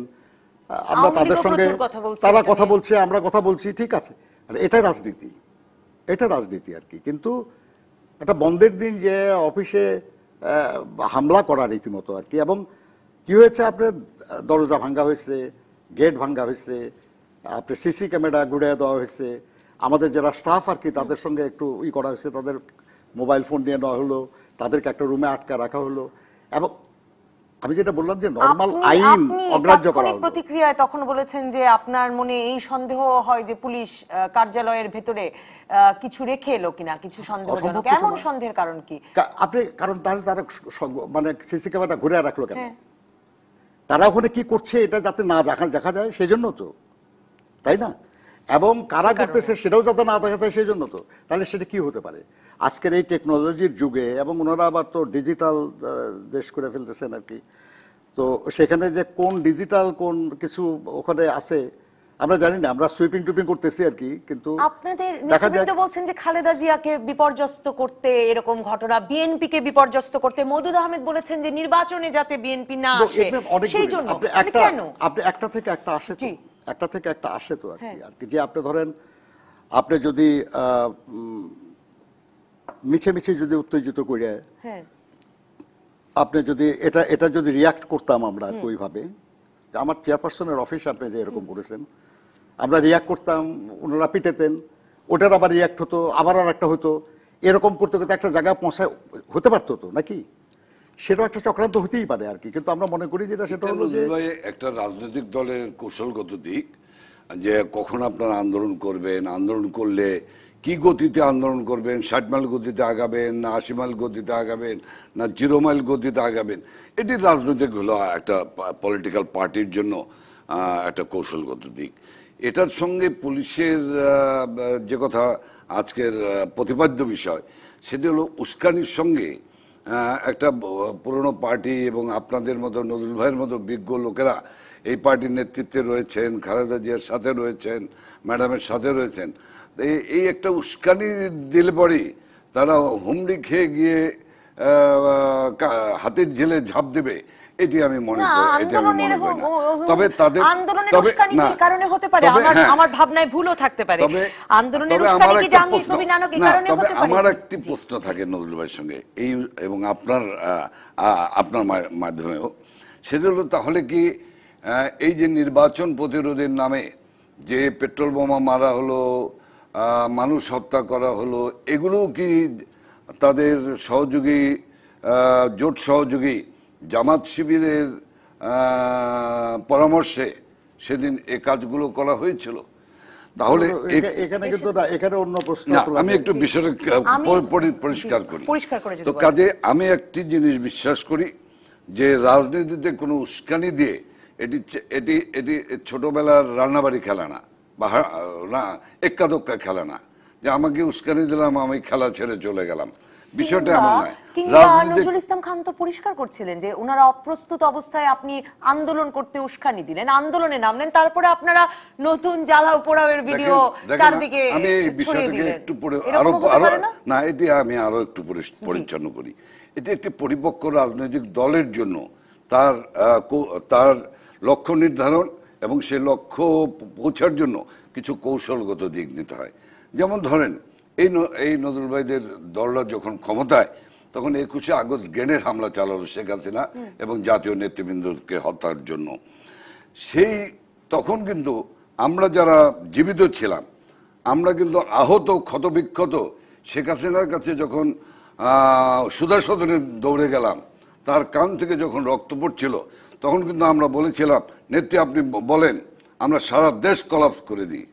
আমরা তাদের সঙ্গে, তারা কথা বলছে, আমরা কথা বলছি, ঠিক আছে। আর এটা রাজনীতি, এটা রাজনীতি আর কি। কিন্তু একটা বন্ধের দিন যে অফিসে হামলা করা রীতিমতো আর কি, এবং কি হয়েছে, আপনার দরজা ভাঙ্গা হয়েছে, গেট ভাঙ্গা হয়েছে, আপনার সিসি ক্যামেরা ঘুরিয়ে দেওয়া হয়েছে, আমাদের যারা স্টাফ আর কি তাদের সঙ্গে একটু করা হয়েছে, তাদের মোবাইল ফোন নিয়ে নেওয়া হলো, তাদেরকে একটা রুমে আটকা রাখা হলো। এবং আমি যেটা বললাম যে নরমাল আইন অগ্রাহ্য করা হলো। প্রতিক্রিয়ায় তখন বলেছেন যে আপনার মনে এই সন্দেহ হয় যে পুলিশ কার্যালয়ের ভেতরে কিছু রেখে এলো কিনা, কিছু সন্দেহজনক। এমন সন্দেহের কারণ কি আপনি? কারণ তারা মানে সিসি ক্যামেরাটা ঘুরে রাখলো কেন? তারা ওখানে কি করছে এটা যাতে না দেখা যায় সেই জন্য তো, তাই না? এবং কারা করতেছে সেটাও যাতে না দেখা যায় সেই জন্য তো। তাহলে সেটা কি হতে পারে আজকের এই টেকনোলজির যুগে? এবং ওনারা আবার তো ডিজিটাল দেশ করে ফেলতেছেন আর কি। তো সেখানে যে কোন ডিজিটাল কোন কিছু ওখানে আছে আমরা জানি না। আমরা সুইপিং টুপিং করতেছি আর কি। কিন্তু আপনাদের নেতৃত্ব বলছেন যে খালেদা জিয়াকে বিপর্যস্ত করতে এরকম ঘটনা, বিএনপি কে বিপর্যস্ত করতে। মওদুদ আহমেদ বলেছেন যে নির্বাচনে যাতে বিএনপি না আসে সেই জন্য। কেন? আপনি একটা থেকে একটা আসে তো, একটা থেকে একটা আসে তো আর কি। যে আপনি ধরেন, আপনি যদি মিছে মিছে যদি উত্তেজিত করে আপনি যদি এটা যদি রিয়াক্ট করতাম আমরা ওইভাবে, আমার চেয়ারপারসনের অফিস আপনি যে এরকম করেছেন, আমরা রিয়াক্ট করতাম, ওনারা পিটেতেন, ওটার আবার রিয়াক্ট হতো, আবার আর একটা হতো, এরকম করতে করতে একটা জায়গায় পৌঁছায় হতে পারতো তো নাকি? সেটাও একটা চক্রান্ত হতেই পারে আর কি। কিন্তু আমরা মনে করি যেটা সেটা হলো যে একটা রাজনৈতিক দলের কৌশলগত দিক, যে কখন আপনারা আন্দোলন করবেন, আন্দোলন করলে কি গতিতে আন্দোলন করবেন, 60 মাইল গতিতে আগাবেন না 80 মাইল গতিতে আগাবেন না 0 মাইল গতিতে আগাবেন, এটি রাজনৈতিক হলো একটা পলিটিক্যাল পার্টির জন্য একটা কৌশলগত দিক। এটার সঙ্গে পুলিশের যে কথা আজকের প্রতিপাদ্য বিষয়, সেটি হলো উস্কানির সঙ্গে একটা পুরনো পার্টি এবং আপনাদের মতো নজরুল ভাইয়ের মতো বিজ্ঞ লোকেরা এই পার্টির নেতৃত্বে রয়েছেন, খালেদা জিয়ার সাথে রয়েছেন, ম্যাডামের সাথে রয়েছেন। এই একটা উস্কানি দিলে পরেই তারা হুমড়ি খেয়ে গিয়ে হাতের ঝেলে ঝাঁপ দেবে, এটি আমি মনে করি, এটি আমি মনে করি না। তবে তাদের কারণে হতে পারে, আমার ভাবনায় ভুলও থাকতে পারে। আন্দোলনের উস্কানি কি জাহাঙ্গীর কবির নানক এই কারণে হতে পারে? আমার একটি প্রশ্ন থাকে নজরুল ভাইয়ের সঙ্গে এই, এবং আপনার মাধ্যমেও, সেটা হলো তাহলে কি এই যে নির্বাচন প্রতিরোধের নামে যে পেট্রোল বোমা মারা হলো, মানুষ হত্যা করা হলো, এগুলো কি তাদের সহযোগী, জোট সহযোগী জামাত শিবিরের পরামর্শে সেদিন এই কাজগুলো করা হয়েছিল? তাহলে এখানে কিন্তু এখানে অন্য প্রশ্ন, আমি একটু বিষয়টা পরিষ্কার করি। তো কাজে আমি একটি জিনিস বিশ্বাস করি যে রাজনীতিতে কোনো উস্কানি দিয়ে এটি ছোটবেলার রান্নাবাড়ি খেলা না, বা এক্কা দোক্কা খেলা না, যে আমাকে উস্কানি দিলাম আমি খেলা ছেড়ে চলে গেলাম, বিষয়টা এমন নয়। নজরুল ইসলাম খান তো পরিষ্কার করছিলেন যে ওনারা অপ্রস্তুত অবস্থায় আপনি আন্দোলন করতে উস্কানি দিলেন, আন্দোলনে নামলেন, তারপরে আপনারা নতুন জ্বালাও পোড়াওয়ের ভিডিও চারদিকে আমি এই বিষয়টাকে একটু না, এটি আমি আরো একটু পরিচ্ছন্ন করি। এটি একটি পরিপক্ক রাজনৈতিক দলের জন্য তার লক্ষ্য নির্ধারণ এবং সেই লক্ষ্য পৌঁছার জন্য কিছু কৌশলগত দিক নিতে হয়। যেমন ধরেন এই নজরুল ভাইদের দলরা যখন ক্ষমতায়, তখন 21শে আগস্ট গ্রেনেড হামলা চালালো শেখ হাসিনা এবং জাতীয় নেতৃবৃন্দকে হত্যার জন্য। তখন কিন্তু আমরা যারা জীবিত ছিলাম, আমরা কিন্তু আহত ক্ষতবিক্ষত শেখ হাসিনার কাছে যখন সুধা সদনে দৌড়ে গেলাম, তার কান থেকে যখন রক্ত পড়ছিল, তখন কিন্তু আমরা বলেছিলাম, নেত্রী আপনি বলেন, আমরা সারা দেশ কলাপস করে দিই।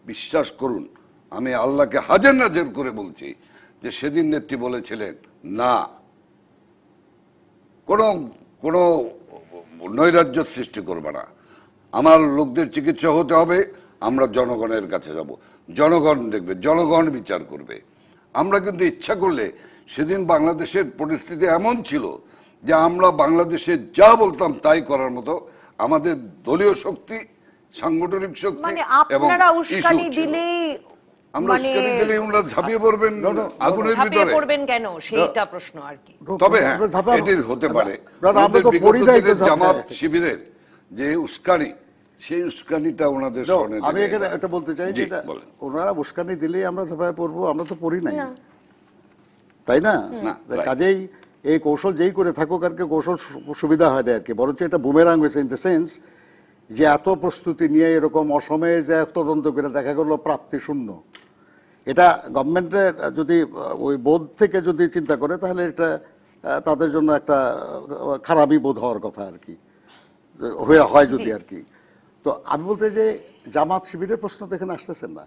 বিশ্বাস করুন, আমি আল্লাহকে হাজার নাজের করে বলছি যে সেদিন নেত্রী বলেছিলেন, না, কোনো কোনো নৈরাজ্য সৃষ্টি করবে না। আমার লোকদের চিকিৎসা হতে হবে, আমরা জনগণের কাছে যাব, জনগণ দেখবে, জনগণ বিচার করবে। আমরা কিন্তু ইচ্ছা করলে, সেদিন বাংলাদেশের পরিস্থিতি এমন ছিল যে আমরা বাংলাদেশে যা বলতাম তাই করার মতো আমাদের দলীয় শক্তি, সাংগঠনিক শক্তি মানে এবং আপনারা ইস্যু উস্কানি ছিল। দিলেই আমরা উস্কানি দিলেই ওনারা ঝাঁপিয়ে পড়বেন আগুনের ঝাঁপিয়ে ভিতরে। পড়বেন কেন, সেইটা প্রশ্ন আর কি। তবে হ্যাঁ, এটি হতে পারে আমাদের বিগত দিনের জামাত শিবিরের যে উস্কানি, সেই উস্কানিটা ওনাদের স্মরণে আমি এখানে এটা বলতে চাই যে ওনারা উস্কানি দিলেই আমরা ঝাঁপায় পড়বো, আমরা তো পড়ি নাই, তাই না? কাজেই এই কৌশল যেই করে থাকুক আর কি, কৌশল সুবিধা হয় না আর কি, বরঞ্চ এটা বুমেরাং হয়েছে ইন দ্য সেন্স যে এত প্রস্তুতি নিয়ে এরকম অসময়ে যে তদন্ত করে দেখা গেল প্রাপ্তি শূন্য। এটা গভর্নমেন্টের যদি ওই বোধ থেকে যদি চিন্তা করে তাহলে এটা তাদের জন্য একটা খারাপই বোধ হওয়ার কথা আর কি, হয় যদি আর কি। তো আমি বলতে যে জামাত শিবিরের প্রশ্ন তো এখানে আসতেছেন না।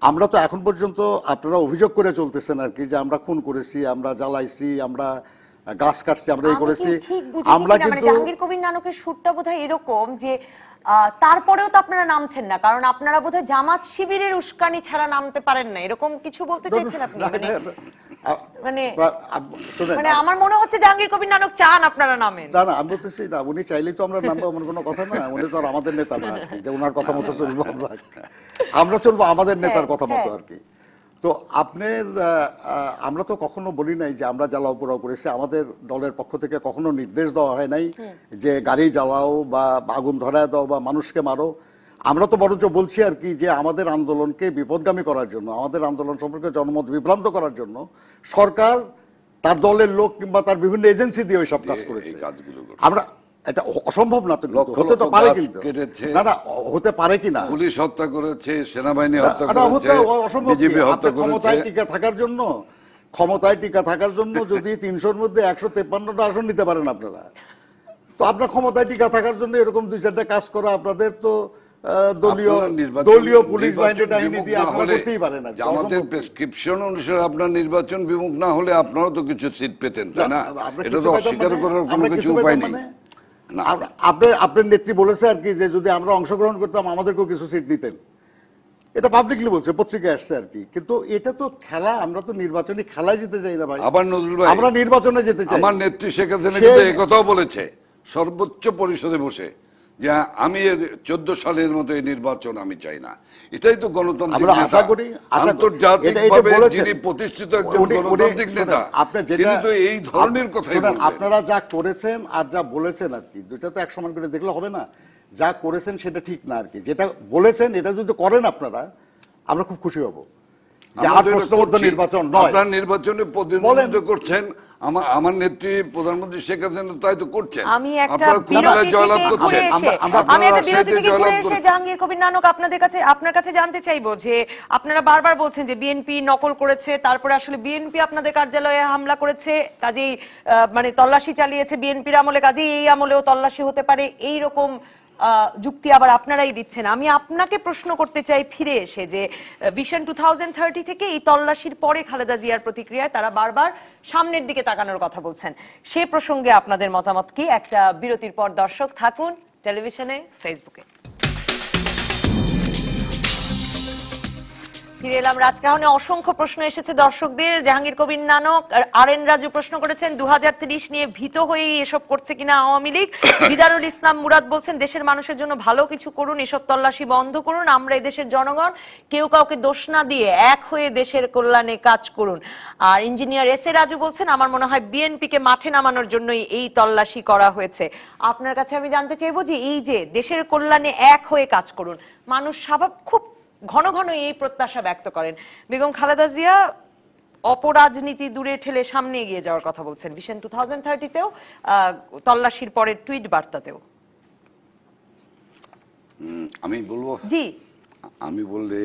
আমরা তো এখন পর্যন্ত আপনারা অভিযোগ করে চলতেছেন আর কি যে আমরা খুন করেছি, আমরা জ্বালাইছি, আমরা গাছ কাটছি, আমরা এই করেছি। আমরা কিন্তু জাহাঙ্গীর কবির নানকের সুরটা বোধহয় এরকম যে তারপরেও তো আপনারা নামছেন না, কারণ আপনারা বোধহয় জামাত শিবিরের উস্কানি ছাড়া নামতে পারেন না, এরকম কিছু বলতে চাইছেন আপনি? মানে মানে আমার মনে হচ্ছে জাহাঙ্গীর কবির নানক চান আপনারা নামেন। না না, আমি বলতেছি না, উনি চাইলেই তো আমরা নামবো এমন কোনো কথা না। উনি তো আর আমাদের নেতা না যে ওনার কথা মতো চলবো, আমরা চলবো আমাদের নেতার কথা মতো আর কি। তো আপনার আমরা তো কখনো বলি নাই যে আমরা জ্বালাও পোড়াও করেছি, আমাদের দলের পক্ষ থেকে কখনো নির্দেশ দেওয়া হয় নাই যে গাড়ি জ্বালাও বা আগুন ধরায় দাও বা মানুষকে মারো। আমরা তো বরঞ্চ বলছি আর কি যে আমাদের আন্দোলনকে বিপদগামী করার জন্য, আমাদের আন্দোলন সম্পর্কে জনমত বিভ্রান্ত করার জন্য সরকার তার দলের লোক কিংবা তার বিভিন্ন এজেন্সি দিয়ে ওইসব কাজ করেছে। আমরা এটা অসম্ভব না, তো হতে তো পারে, কিন্তু না না হতে পারে কিনা, পুলিশ হত্যা করেছে, সেনাবাহিনী হত্যা করেছে, বিজেপি হত্যা করেছে। ক্ষমতায় টিকে থাকার জন্য যদি 300-র মধ্যে 153টা আসন নিতে পারেন আপনারা, তো আপনার ক্ষমতায় টিকে থাকার জন্য এরকম 2-4টা কাজ করা আপনাদের তো দলীয় পুলিশ বাহিনী দিয়ে আপনারা করতেই পারেন না। আমাদের প্রেসক্রিপশন অনুসারে আপনার নির্বাচন বিমুখ না হলে আপনারাও তো কিছু সিট পেতেন, তাই না? এটা তো অস্বীকার করার কোনো কিছু উপায় নেই। আপনার নেত্রী বলেছে আর কি যে যদি আমরা অংশগ্রহণ করতাম আমাদেরকেও কিছু সিট দিতেন, এটা পাবলিকলি বলছে, পত্রিকায় আসছে আর কি। কিন্তু এটা তো খেলা, আমরা তো নির্বাচনী খেলায় যেতে চাই না ভাই। আবার নজরুল ভাই, আমরা নির্বাচনে যেতে চাই। আমার নেত্রী শেখ হাসিনা কিন্তু এই কথাও বলেছে সর্বোচ্চ পরিষদে বসে যে আমি 14 সালের মতো এই নির্বাচন আমি চাই না। এটাই তো গণতান্ত্রিক নেতা। আশা করি আন্তর্জাতিকভাবে যিনি প্রতিষ্ঠিত একজন গণতান্ত্রিক নেতা, তিনি তো এই ধরনের কথাই বলবেন। আপনারা যা করেছেন আর যা বলেছেন আর কি, দুইটা তো এক সমান করে দেখলে হবে না। যা করেছেন সেটা ঠিক না আর কি, যেটা বলেছেন এটা যদি করেন আপনারা, আমরা খুব খুশি হব। নির্বাচন নয়, আপনার নির্বাচনে প্রতিদ্বন্দ্বিতা করছেন, আমার নেত্রী প্রধানমন্ত্রী শেখ হাসিনা তাই তো করছেন। আমি একটা বিরতি থেকে ঘুরে এসে জাহাঙ্গীর কবির নানক আপনার কাছে জানতে চাইবো যে আপনারা বারবার বলছেন যে বিএনপি নকল করেছে, তারপরে আসলে বিএনপি আপনাদের কার্যালয়ে হামলা করেছে, কাজেই মানে তল্লাশি চালিয়েছে বিএনপির আমলে, কাজেই এই আমলেও তল্লাশি হতে পারে, এই রকম যুক্তি আবার আপনারাই দিচ্ছেন। আমি আপনাকে প্রশ্ন করতে চাই ফিরে এসে যে ভিশন 2030 থেকে এই তল্লাশির পরে খালেদা জিয়ার প্রতিক্রিয়ায় তারা বারবার সামনের দিকে তাকানোর কথা বলছেন, সে প্রসঙ্গে আপনাদের মতামত কি? একটা বিরতির পর দর্শক থাকুন টেলিভিশনে, ফেসবুকে। ফিরে এলাম রাজকাহনে। অসংখ্য প্রশ্ন এসেছে দর্শকদের। জাহাঙ্গীর কবির নানক আর এন রাজু প্রশ্ন করেছেন 2030 নিয়ে ভীত হয়েই এসব করছে কিনা আওয়ামী লীগ। দিদারুল ইসলাম মুরাদ বলছেন দেশের মানুষের জন্য ভালো কিছু করুন, এসব তল্লাশি বন্ধ করুন, আমরা এই দেশের জনগণ, কেউ কাউকে দোষ না দিয়ে এক হয়ে দেশের কল্যাণে কাজ করুন। আর ইঞ্জিনিয়ার এস এ রাজু বলছেন আমার মনে হয় বিএনপিকে মাঠে নামানোর জন্যই এই তল্লাশি করা হয়েছে। আপনার কাছে আমি জানতে চাইবো যে এই যে দেশের কল্যাণে এক হয়ে কাজ করুন, মানুষ খুব ঘন ঘন এই প্রত্যাশা ব্যক্ত করেন। বেগম খালেদা জিয়া অপরাজনীতি দূরে ঠেলে সামনে এগিয়ে যাওয়ার কথা বলছেন ভিশন 2030-তেও, তল্লাশির পরের টুইট বার্তাতেও। আমি বলবো, জি আমি বললে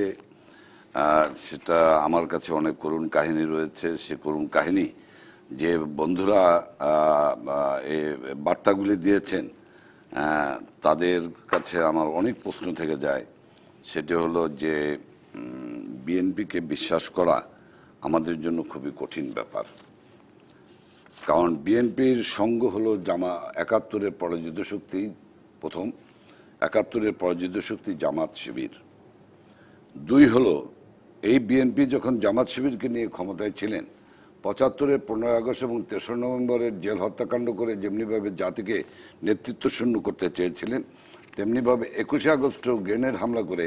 সেটা আমার কাছে অনেক করুণ কাহিনী রয়েছে। সে করুণ কাহিনী যে বন্ধুরা এই বার্তাগুলি দিয়েছেন তাদের কাছে আমার অনেক প্রশ্ন থেকে যায়। সেটা হলো যে বিএনপিকে বিশ্বাস করা আমাদের জন্য খুবই কঠিন ব্যাপার। কারণ বিএনপির সঙ্গ হলো ৭১-এর পরাজিত শক্তি, প্রথম ৭১-এর পরাজিত শক্তি জামাত শিবির। ২ হলো এই বিএনপি যখন জামাত শিবিরকে নিয়ে ক্ষমতায় ছিলেন, ৭৫-এর ১৫ই আগস্ট এবং ৩রা নভেম্বরের জেল হত্যাকাণ্ড করে যেমনিভাবে জাতিকে নেতৃত্ব শূন্য করতে চেয়েছিলেন, তেমনিভাবে ২১শে আগস্টেও গ্রেনেড হামলা করে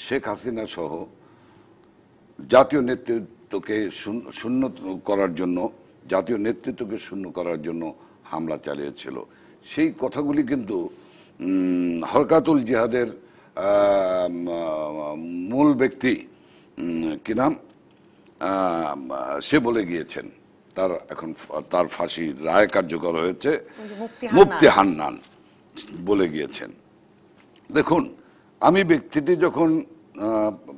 শেখ হাসিনা সহ জাতীয় নেতৃত্বকে শূন্য করার জন্য, জাতীয় নেতৃত্বকে শূন্য করার জন্য হামলা চালিয়েছিল। সেই কথাগুলি কিন্তু হরকাতুল জিহাদের মূল ব্যক্তি কি নাম, সে বলে গিয়েছেন, তার ফাঁসি রায় কার্যকর হয়েছে, মুফতি হান্নান বলে গিয়েছেন। দেখুন, আমি ব্যক্তিটি যখন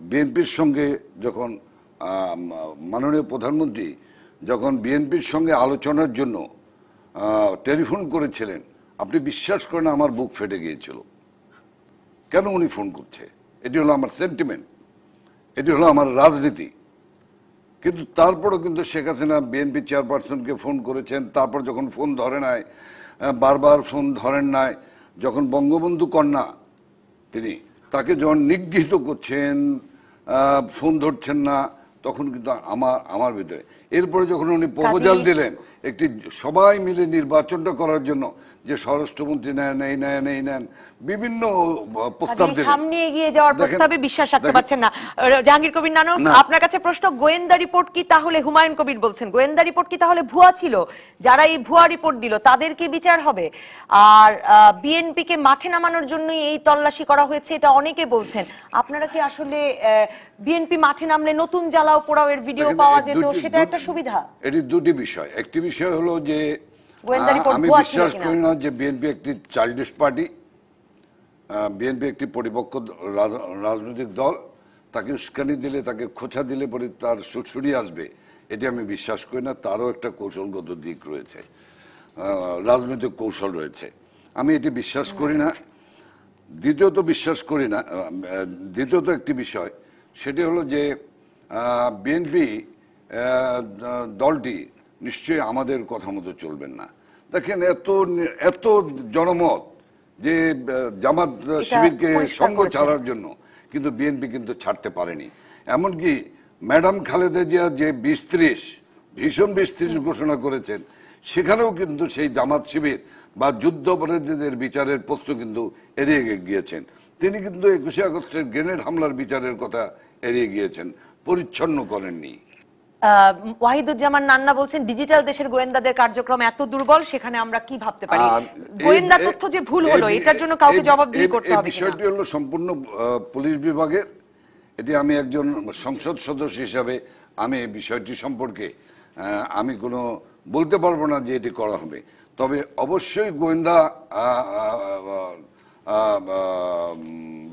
বিএনপির সঙ্গে, যখন মাননীয় প্রধানমন্ত্রী যখন বিএনপির সঙ্গে আলোচনার জন্য টেলিফোন করেছিলেন, আপনি বিশ্বাস করেন আমার বুক ফেটে গিয়েছিল। কেন উনি ফোন করছে? এটি হলো আমার সেন্টিমেন্ট, এটি হলো আমার রাজনীতি। কিন্তু তারপরও কিন্তু শেখ হাসিনা বিএনপি চেয়ারপারসনকে ফোন করেছেন, তারপর যখন ফোন ধরে নাই, বারবার ফোন ধরেন নাই, যখন বঙ্গবন্ধু কন্যা তিনি তাকে যখন নিগৃহীত করছেন, ফোন ধরছেন না, তখন কিন্তু আমার ভিতরে, এরপরে যখন উনি প্রপোজাল দিলেন একটি সবাই মিলে নির্বাচনটা করার জন্য, যে স্বরাষ্ট্রমন্ত্রী নেন, এই নেন, এই নেন, বিভিন্ন প্রস্তাব দিলেন, সামনে এগিয়ে যাওয়ার প্রস্তাবে বিশ্বাস রাখতে পারছেন না। জাহাঙ্গীর কবির নানু, আপনার কাছে প্রশ্ন, গোয়েন্দা রিপোর্ট কি তাহলে, হুমায়ুন কবির বলছেন গোয়েন্দা রিপোর্ট কি তাহলে ভুয়া ছিল? যারা এই ভুয়া রিপোর্ট দিল তাদের কি বিচার হবে? আর বিএনপি কে মাঠে নামানোর জন্যই এই তল্লাশি করা হয়েছে, এটা অনেকে বলছেন। আপনারা কি আসলে বিএনপি মাঠে নামলে নতুন জ্বালাও পোড়াও এর ভিডিও পাওয়া যেত, সেটা একটা সুবিধা? এটি দুটি বিষয়। একটি বিষয় হলো যে আমি বিশ্বাস করি না যে বিএনপি একটি চাইল্ডিশ পার্টি, বিএনপি একটি পরিপক্ক রাজনৈতিক দল। তাকে উস্কানি দিলে, তাকে খোঁচা দিলে পরে তার সুরসুরি আসবে, এটি আমি বিশ্বাস করি না। তারও একটা কৌশলগত দিক রয়েছে, রাজনৈতিক কৌশল রয়েছে, আমি এটি বিশ্বাস করি না। দ্বিতীয়ত বিশ্বাস করি না, দ্বিতীয়ত একটি বিষয়, সেটি হলো যে বিএনপি দলটি নিশ্চয়ই আমাদের কথা মতো চলবেন না। দেখেন, এত জনমত যে জামাত শিবিরকে সঙ্গ ছাড়ার জন্য, কিন্তু বিএনপি কিন্তু ছাড়তে পারেনি। এমনকি ম্যাডাম খালেদা জিয়া যে ২০-৩০ ভীষণ ২০-৩০ ঘোষণা করেছেন, সেখানেও কিন্তু সেই জামাত শিবির বা যুদ্ধাপরাধীদের বিচারের প্রশ্ন কিন্তু এড়িয়ে গিয়েছেন। তিনি কিন্তু ২১শে আগস্টের গ্রেনেড হামলার বিচারের কথা এড়িয়ে গিয়েছেন, পরিচ্ছন্ন করেননি। ওয়াহিদুজ্জামান নান্না বলছেন ডিজিটাল দেশের গোয়েন্দাদের কার্যক্রম এত দুর্বল, সেখানে আমরা কি ভাবতে পারি? গোয়েন্দা তথ্য যে ভুল হলো, এটার জন্য কাউকে জবাবদিহি করতে হবে। বিষয়টি হলো সম্পূর্ণ পুলিশ বিভাগের। এটি আমি একজন সংসদ সদস্য হিসাবে আমি এই বিষয়টি সম্পর্কে আমি কোনো বলতে পারবো না যে এটি করা হবে। তবে অবশ্যই গোয়েন্দা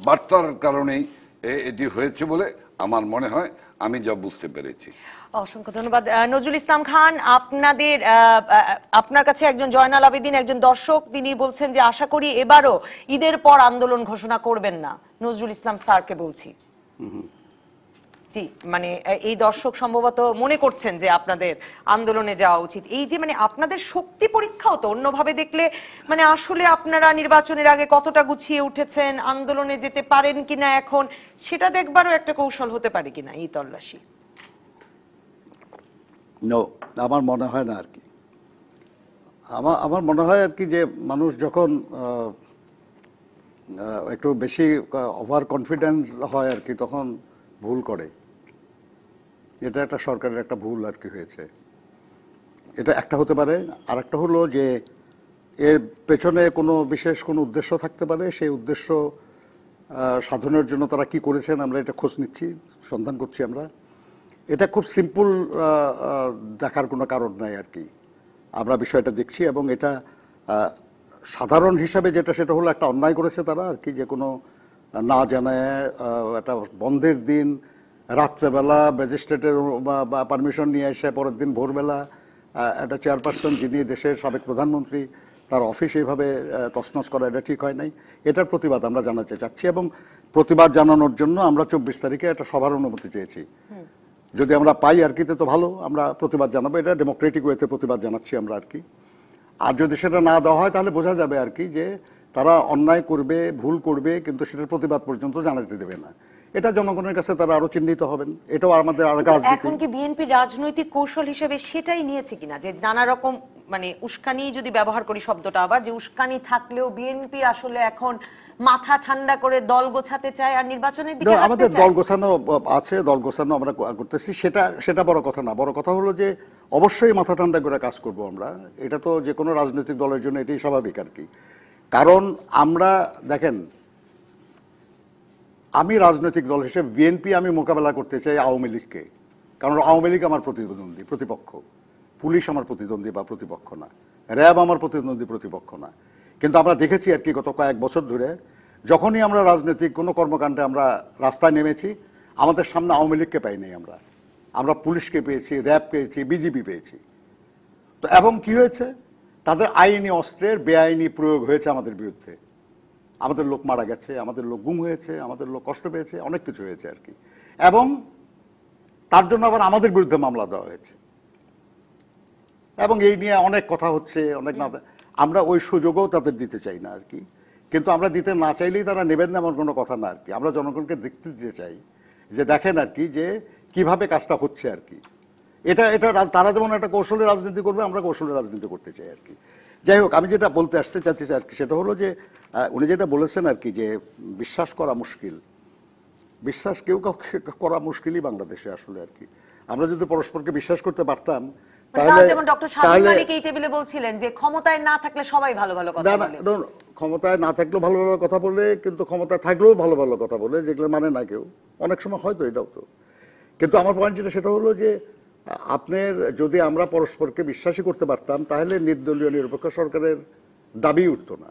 বার্তার কারণেই এটি হয়েছে বলে আমার মনে হয়, আমি যা বুঝতে পেরেছি। অসংখ্য ধন্যবাদ। নজরুল ইসলাম খান, আপনার কাছে একজন জয়নাল আবেদিন, একজন দর্শক, তিনি বলছেন যে আশা করি এবারও ঈদের পর আন্দোলন ঘোষণা করবেন না। নজরুল ইসলাম স্যারকে বলছি। জি, মানে এই দর্শক সম্ভবত মনে করছেন যে আপনাদের আন্দোলনে যাওয়া উচিত। এই যে মানে আপনাদের শক্তি পরীক্ষাও তো অন্যভাবে দেখলে, মানে আসলে আপনারা নির্বাচনের আগে কতটা গুছিয়ে উঠেছেন, আন্দোলনে যেতে পারেন কিনা এখন, সেটা দেখবারও একটা কৌশল হতে পারে কিনা এই তল্লাশি। আমার মনে হয় না আর কি। আমার মনে হয় আর কি যে মানুষ যখন একটু বেশি ওভার কনফিডেন্স হয় আর কি, তখন ভুল করে। এটা একটা সরকারের একটা ভুল আর কি হয়েছে, এটা একটা হতে পারে। আর একটা হলো যে এর পেছনে কোনো বিশেষ কোনো উদ্দেশ্য থাকতে পারে, সেই উদ্দেশ্য সাধনের জন্য তারা কি করেছেন আমরা এটা খোঁজ নিচ্ছি, সন্ধান করছি আমরা। এটা খুব সিম্পল দেখার কোনো কারণ নাই আর কি। আমরা বিষয়টা দেখছি এবং এটা সাধারণ হিসাবে যেটা, সেটা হলো একটা অন্যায় করেছে তারা আর কি, যে কোনো না জানায় একটা বন্ধের দিন রাত্রেবেলা ম্যাজিস্ট্রেটের বা পারমিশন নিয়ে এসে পরের দিন ভোরবেলা একটা চেয়ারপারসন যিনি দেশের সাবেক প্রধানমন্ত্রী, তার অফিস এইভাবে তছনছ করা, এটা ঠিক হয় নাই। এটার প্রতিবাদ আমরা জানাতে চাচ্ছি এবং প্রতিবাদ জানানোর জন্য আমরা 24 তারিখে একটা সভার অনুমতি চেয়েছি। যদি আমরা পাই আর কি তো ভালো, আমরা প্রতিবাদ জানাবো, এটা ডেমোক্রেটিক ওয়েতে প্রতিবাদ জানাচ্ছি আমরা আর কি। আর যদি সেটা না দেওয়া হয় তাহলে বোঝা যাবে আর কি যে তারা অন্যায় করবে, ভুল করবে, কিন্তু সেটার প্রতিবাদ পর্যন্ত জানাতে দেবে না। এটা জনগণের কাছে তারা আরো চিহ্নিত হবেন। এটাও আমাদের আর রাজনীতি। এখন কি বিএনপি রাজনৈতিক কৌশল হিসেবে সেটাই নিয়েছে কিনা, যে নানা রকম মানে উস্কানি, যদি ব্যবহার করি শব্দটা আবার, যে উস্কানি থাকলেও বিএনপি আসলে এখন মাথা ঠান্ডা করে দল গোছাতে চায় আর নির্বাচনের দিকে হাঁটতে আমাদের চায়? দল গোছানো আছে, দল গোছানো আমরা করতেছি, সেটা বড় কথা না। বড় কথা হলো যে অবশ্যই মাথা ঠান্ডা করে কাজ করব আমরা। এটা তো যে কোনো রাজনৈতিক দলের জন্য এটাই স্বাভাবিক আর কি। কারণ আমরা দেখেন, আমি রাজনৈতিক দল হিসেবে বিএনপি আমি মোকাবেলা করতে চাই আওয়ামী লীগকে, কারণ আওয়ামী লীগ আমার প্রতিদ্বন্দ্বী, প্রতিপক্ষ। পুলিশ আমার প্রতিদ্বন্দ্বী বা প্রতিপক্ষ না, র্যাব আমার প্রতিদ্বন্দ্বী, প্রতিপক্ষ না। কিন্তু আমরা দেখেছি আর কি গত কয়েক বছর ধরে যখনই আমরা রাজনৈতিক কোনো কর্মকাণ্ডে আমরা রাস্তায় নেমেছি, আমাদের সামনে আওয়ামী লীগকে পাই নাই আমরা পুলিশকে পেয়েছি, র্যাব পেয়েছি, বিজিবি পেয়েছি। তো এবং কি হয়েছে, তাদের আইনি অস্ত্রের বেআইনি প্রয়োগ হয়েছে আমাদের বিরুদ্ধে। আমাদের লোক মারা গেছে, আমাদের লোক গুম হয়েছে, আমাদের লোক কষ্ট পেয়েছে, অনেক কিছু হয়েছে আর কি। এবং তার জন্য আবার আমাদের বিরুদ্ধে মামলা দেওয়া হয়েছে, এবং এই নিয়ে অনেক কথা হচ্ছে, অনেক না। আমরা ওই সুযোগও তাদের দিতে চাই না আর কি। কিন্তু আমরা দিতে না চাইলেই তারা নেবেন না এমন কোনো কথা না আর কি। আমরা জনগণকে দেখতে দিতে চাই যে দেখেন আর কি যে কিভাবে কাজটা হচ্ছে আর কি। এটা তারা যেমন একটা কৌশলের রাজনীতি করবে, আমরা কৌশলের রাজনীতি করতে চাই আর কি। যাই হোক, আমি যেটা বলতে আসতে চাচ্ছি আর কি সেটা হলো যে উনি যেটা বলেছেন আর কি যে বিশ্বাস করা মুশকিল, বিশ্বাস কেউ কাউকে করা মুশকিলই বাংলাদেশে আসলে আর কি। আমরা যদি পরস্পরকে বিশ্বাস করতে পারতাম তাহলে, যেমন ডক্টর শামীম মালিক এই টেবিলে বলছিলেন যে ক্ষমতায় না থাকলে সবাই ভালো ভালো কথা বলে। ক্ষমতায় না থাকলেও ভালো ভালো কথা বলে, কিন্তু ক্ষমতায় থাকলেও ভালো ভালো কথা বলে, যেগুলো মানে না কেউ অনেক সময় হয়তো এটাও তো। কিন্তু আমার পয়েন্ট যেটা সেটা হলো যে আপনার যদি আমরা পরস্পরকে বিশ্বাসই করতে পারতাম তাহলে নির্দলীয় নিরপেক্ষ সরকারের দাবি উঠতো না।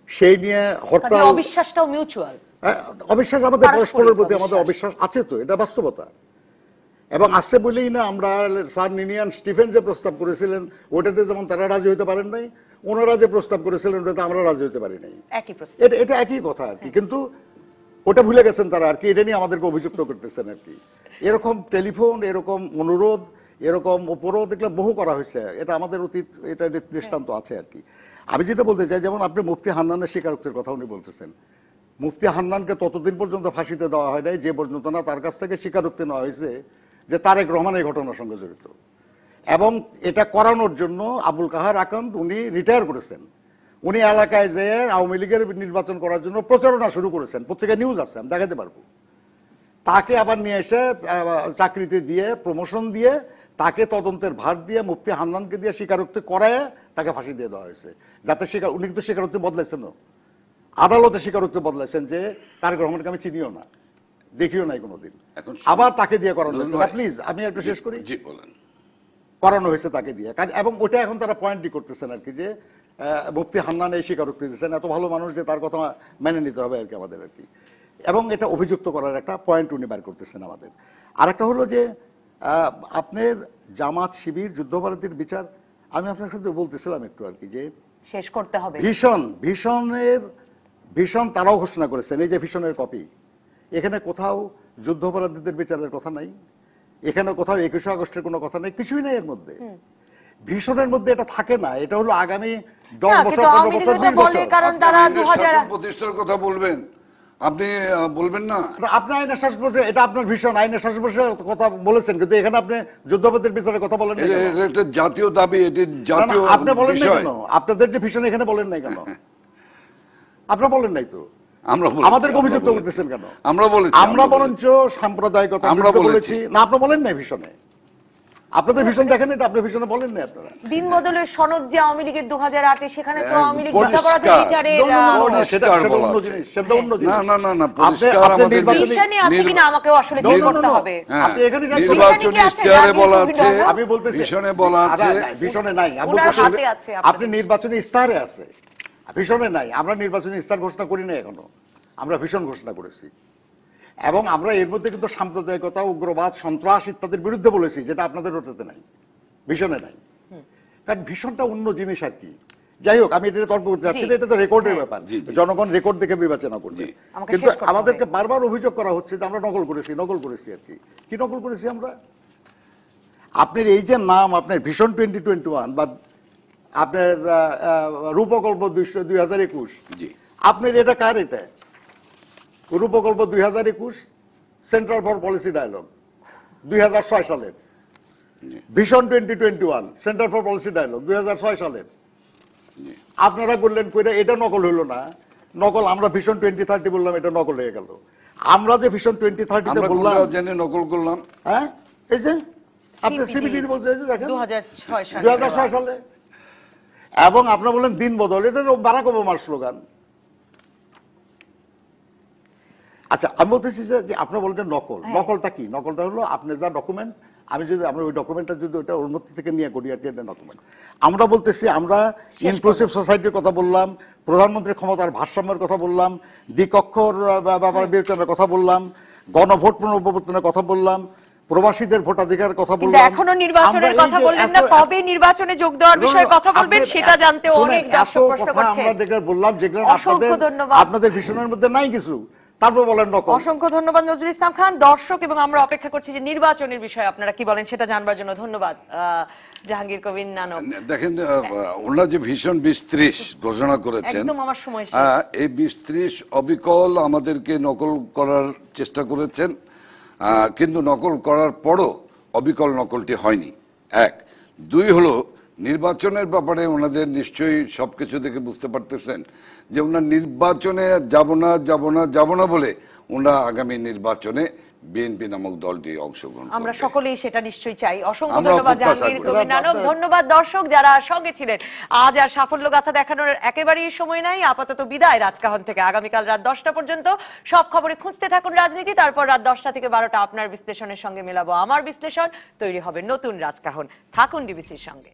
সেই নিয়ে হরতাল, অবিশ্বাসটাও মিউচুয়াল। অবিশ্বাস আমাদের পরস্পরের প্রতি আমাদের অবিশ্বাস আছে, তো এটা বাস্তবতা। এবং আছে বলেই না আমরা স্যার নিনিয়ান স্টিফেন যে প্রস্তাব করেছিলেন ওটাতে যেমন তারা রাজি হতে পারেন নাই, ওনারা যে প্রস্তাব করেছিলেন ওটাতে আমরা রাজি হতে পারি নাই। এটা একই কথা আর কি। কিন্তু ওটা ভুলে গেছেন তারা আর কি। এটা নিয়ে আমাদেরকে অভিযুক্ত করতেছেন আর কি। এরকম টেলিফোন, এরকম অনুরোধ, এরকম উপরোধ দেখলাম বহু করা হয়েছে। এটা আমাদের অতীত, এটা দৃষ্টান্ত আছে আর কি। আমি যেটা বলতে চাই, যেমন আপনি মুফতি হান্নানের স্বীকারোক্তির কথা উনি বলতেছেন, মুফতি হান্নানকে ততদিন পর্যন্ত ফাঁসিতে দেওয়া হয় নাই যে পর্যন্ত না তার কাছ থেকে স্বীকারোক্তি নেওয়া হয়েছে যে তারেক রহমান এই ঘটনার সঙ্গে জড়িত। এবং এটা করানোর জন্য আবুল কাহার আকান্ত উনি রিটায়ার করেছেন। উনি এলাকায় যেয়ে আওয়ামী লীগের নির্বাচন করার জন্য প্রচারণা শুরু করেছেন, পত্রিকা নিউজ আছে, আমি দেখাতে পারবো। তাকে আবার নিয়ে এসে চাকরিতে দিয়ে, প্রমোশন দিয়ে, তাকে তদন্তের ভার দিয়ে, মুফতি হান্নানকে দিয়ে স্বীকারোক্তি করায় তাকে ফাঁসি দিয়ে দেওয়া হয়েছে। যাতে উনি কিন্তু স্বীকারোক্তি বদলাইছেন, আদালতে স্বীকারোক্তি বদলাইছেন যে তারেক রহমানকে আমি চিনিও না, দেখিও নাই কোনোদিন, আবার তাকে দিয়ে করানো হয়েছে। প্লিজ আমি একটু শেষ করি। করানো হয়েছে তাকে দিয়ে কাজ। এবং ওটা এখন তারা পয়েন্টই করতেছেন আর কি যে মুফতি হান্নান এই স্বীকারোক্তি দিচ্ছেন, এত ভালো মানুষ যে তার কথা মেনে নিতে হবে আর কি আমাদের আর কি। এবং এটা অভিযুক্ত করার একটা পয়েন্ট উনি বার করতেছেন আমাদের। আর একটা হলো যে আপনার জামাত শিবির যুদ্ধভারতীর বিচার, আমি আপনার সাথে বলতেছিলাম একটু আর কি যে শেষ করতে হবে। ভীষণ তারাও ঘোষণা করেছেন, এই যে ভীষণের কপি, এখানে কোথাও যুদ্ধাপরাধীদের বিচারের কথা নাই, এখানে কোথাও 21শে আগস্টের কোনো কথা নেই, কিছুই নেই এর মধ্যে। ভীষণের মধ্যে এটা থাকে না। এটা হলো আগামী 10 বছর 15 বছর 20 বছর কারণ তারা 2000 প্রতিষ্ঠার কথা বলবেন, আপনি বলবেন না? আপনি আইনের শাসন বলতে এটা আপনার ভীষণ আইনের শাসন কথা বলেছেন, কিন্তু এখানে আপনি যুদ্ধাপরাধীর বিচারের কথা বলেন না। এটা জাতীয় দাবি, এটি জাতীয় আপনি বলেন না কেন? আপনাদের যে ভীষণ এখানে বলেন নাই কেন? আপনারা বলেন নাই তো, আমাদের অভিযুক্ত করতেছেন কেন? আমরা বরঞ্চ সাম্প্রদায়িকতা আমরা বলেছি না, আপনি বলেন নাই ভীষণে। আপনাদের ভীষণ দেখেন, এটা আপনি ভীষণে বলেন না। আপনারা দিন বদলের সনদ যে আওয়ামী লীগের 2008-এ, সেখানে তো আওয়ামী লীগ যুদ্ধাপরাধের বিচারের সেটা অন্য জিনিস। না পরিষ্কার আমাদের ভীষণে আছে কিনা আমাকেও আসলে চেক করতে হবে। আপনি এখানে নির্বাচনী ইশতেহারে বলা আছে, আমি বলতেছি ভীষণে বলা আছে, ভীষণে নাই। আপনি নির্বাচনী ইশতেহারে আছে, ভীষণে নাই। আমরা নির্বাচনী ইশতেহার ঘোষণা করি না এখনো, আমরা ভীষণ ঘোষণা করেছি। এবং আমরা এর মধ্যে কিন্তু সাম্প্রদায়িকতা, উগ্রবাদ, সন্ত্রাস ইত্যাদির বিরুদ্ধে বলেছি, যেটা আপনাদের ওটাতে নাই, ভীষণে নাই। কারণ ভীষণটা অন্য জিনিস আর কি। যাই হোক, আমি এটা তর্ক করতে যাচ্ছি না, এটা তো রেকর্ডের ব্যাপার, জনগণ রেকর্ড দেখে বিবেচনা করবে। আমাকে কিন্তু শেষ করতে আমাদেরকে হবে। বারবার অভিযোগ করা হচ্ছে যে আমরা নকল করেছি আর কি। কি নকল করেছি আমরা? আপনার এই যে নাম, আপনার ভিশন 2021 বা আপনার রূপকল্প 2021, জি আপনার এটা কার? এটা রূপকল্প 2021, সেন্ট্রাল ফর পলিসি ডায়ালগ 2006 সালের। Vision 2021, centre for policy dialogue 2006 সালের। আপনারা বললেন কইরা এটা নকল হইলো না, নকল আমরা ভিশন 2030 বললাম, এটা নকল হয়ে গেল। আমরা যে ভিশন 2030 তে আমরা বললাম, কোনটা জেনে নকল করলাম? হ্যাঁ এই যে আপনি CPT সিবিটি বলছে, এই যে দেখেন 2006 সালে 2006 সালে। এবং আপনারা বললেন দিন বদল, এটা বারাক ওবামার স্লোগান। আচ্ছা, আমি বলতেছি যে আপনারা বলছেন নকল। নকলটা কি? নকলটা হলো আপনি যা ডকুমেন্ট, আমি যদি আমরা ওই ডকুমেন্টটা যদি ওটা উন্নতি থেকে নিয়ে করি আর কি, এটা ডকুমেন্ট। আমরা বলতেছি আমরা ইনক্লুসিভ সোসাইটির কথা বললাম, প্রধানমন্ত্রীর ক্ষমতার ভারসাম্যের কথা বললাম, দ্বিকক্ষর ব্যাপারে বিবেচনার কথা বললাম, গণভোট পুনঃপ্রবর্তনের কথা বললাম, প্রবাসীদের ভোটাধিকারের কথা কিন্তু বললাম। এখনো নির্বাচনের কথা বললেন না, কবে নির্বাচনে যোগ দেওয়ার বিষয়ে কথা বলবেন সেটা জানতে অনেক দর্শক প্রশ্ন করছেন। আমরা দেখে বললাম যেগুলো অসংখ্য ধন্যবাদ। আপনাদের ভিশনের মধ্যে নাই কিছু, তারপর বলেন নকল। অসংখ্য ধন্যবাদ নজরুল ইসলাম খান। দর্শক এবং আমরা অপেক্ষা করছি যে নির্বাচনের বিষয়ে আপনারা কি বলেন সেটা জানবার জন্য। ধন্যবাদ জাহাঙ্গীর কবির নানক। দেখেন, ওনারা যে ভীষণ 2030 ঘোষণা করেছেন, একদম আমার সময় শেষ। এই 2030 অবিকল আমাদেরকে নকল করার চেষ্টা করেছেন, কিন্তু নকল করার পরও অবিকল নকলটি হয়নি। এক, দুই হলো নির্বাচনের ব্যাপারে ওনাদের নিশ্চয়ই সবকিছু দেখে বুঝতে পারতেছেন যে ওনার নির্বাচনে যাব না বলে ওনারা আগামী নির্বাচনে বিএনপি নামক দলটি অংশগ্রহণ করবে। আমরা সকলেই সেটা নিশ্চয়ই চাই। অসংখ্য আমরা ধন্যবাদ প্রত্যাশা জাহাঙ্গীর করি। কবির নানক। ধন্যবাদ দর্শক যারা সঙ্গে ছিলেন। আজ আর সাফল্য গাথা দেখানোর একেবারেই সময় নাই। আপাতত বিদায় রাজকাহন থেকে। আগামীকাল রাত 10টা পর্যন্ত সব খবরে খুঁজতে থাকুন রাজনীতি। তারপর রাত 10টা থেকে 12টা আপনার বিশ্লেষণের সঙ্গে মেলাবো আমার বিশ্লেষণ। তৈরি হবে নতুন রাজকাহন। থাকুন ডিবিসির সঙ্গে।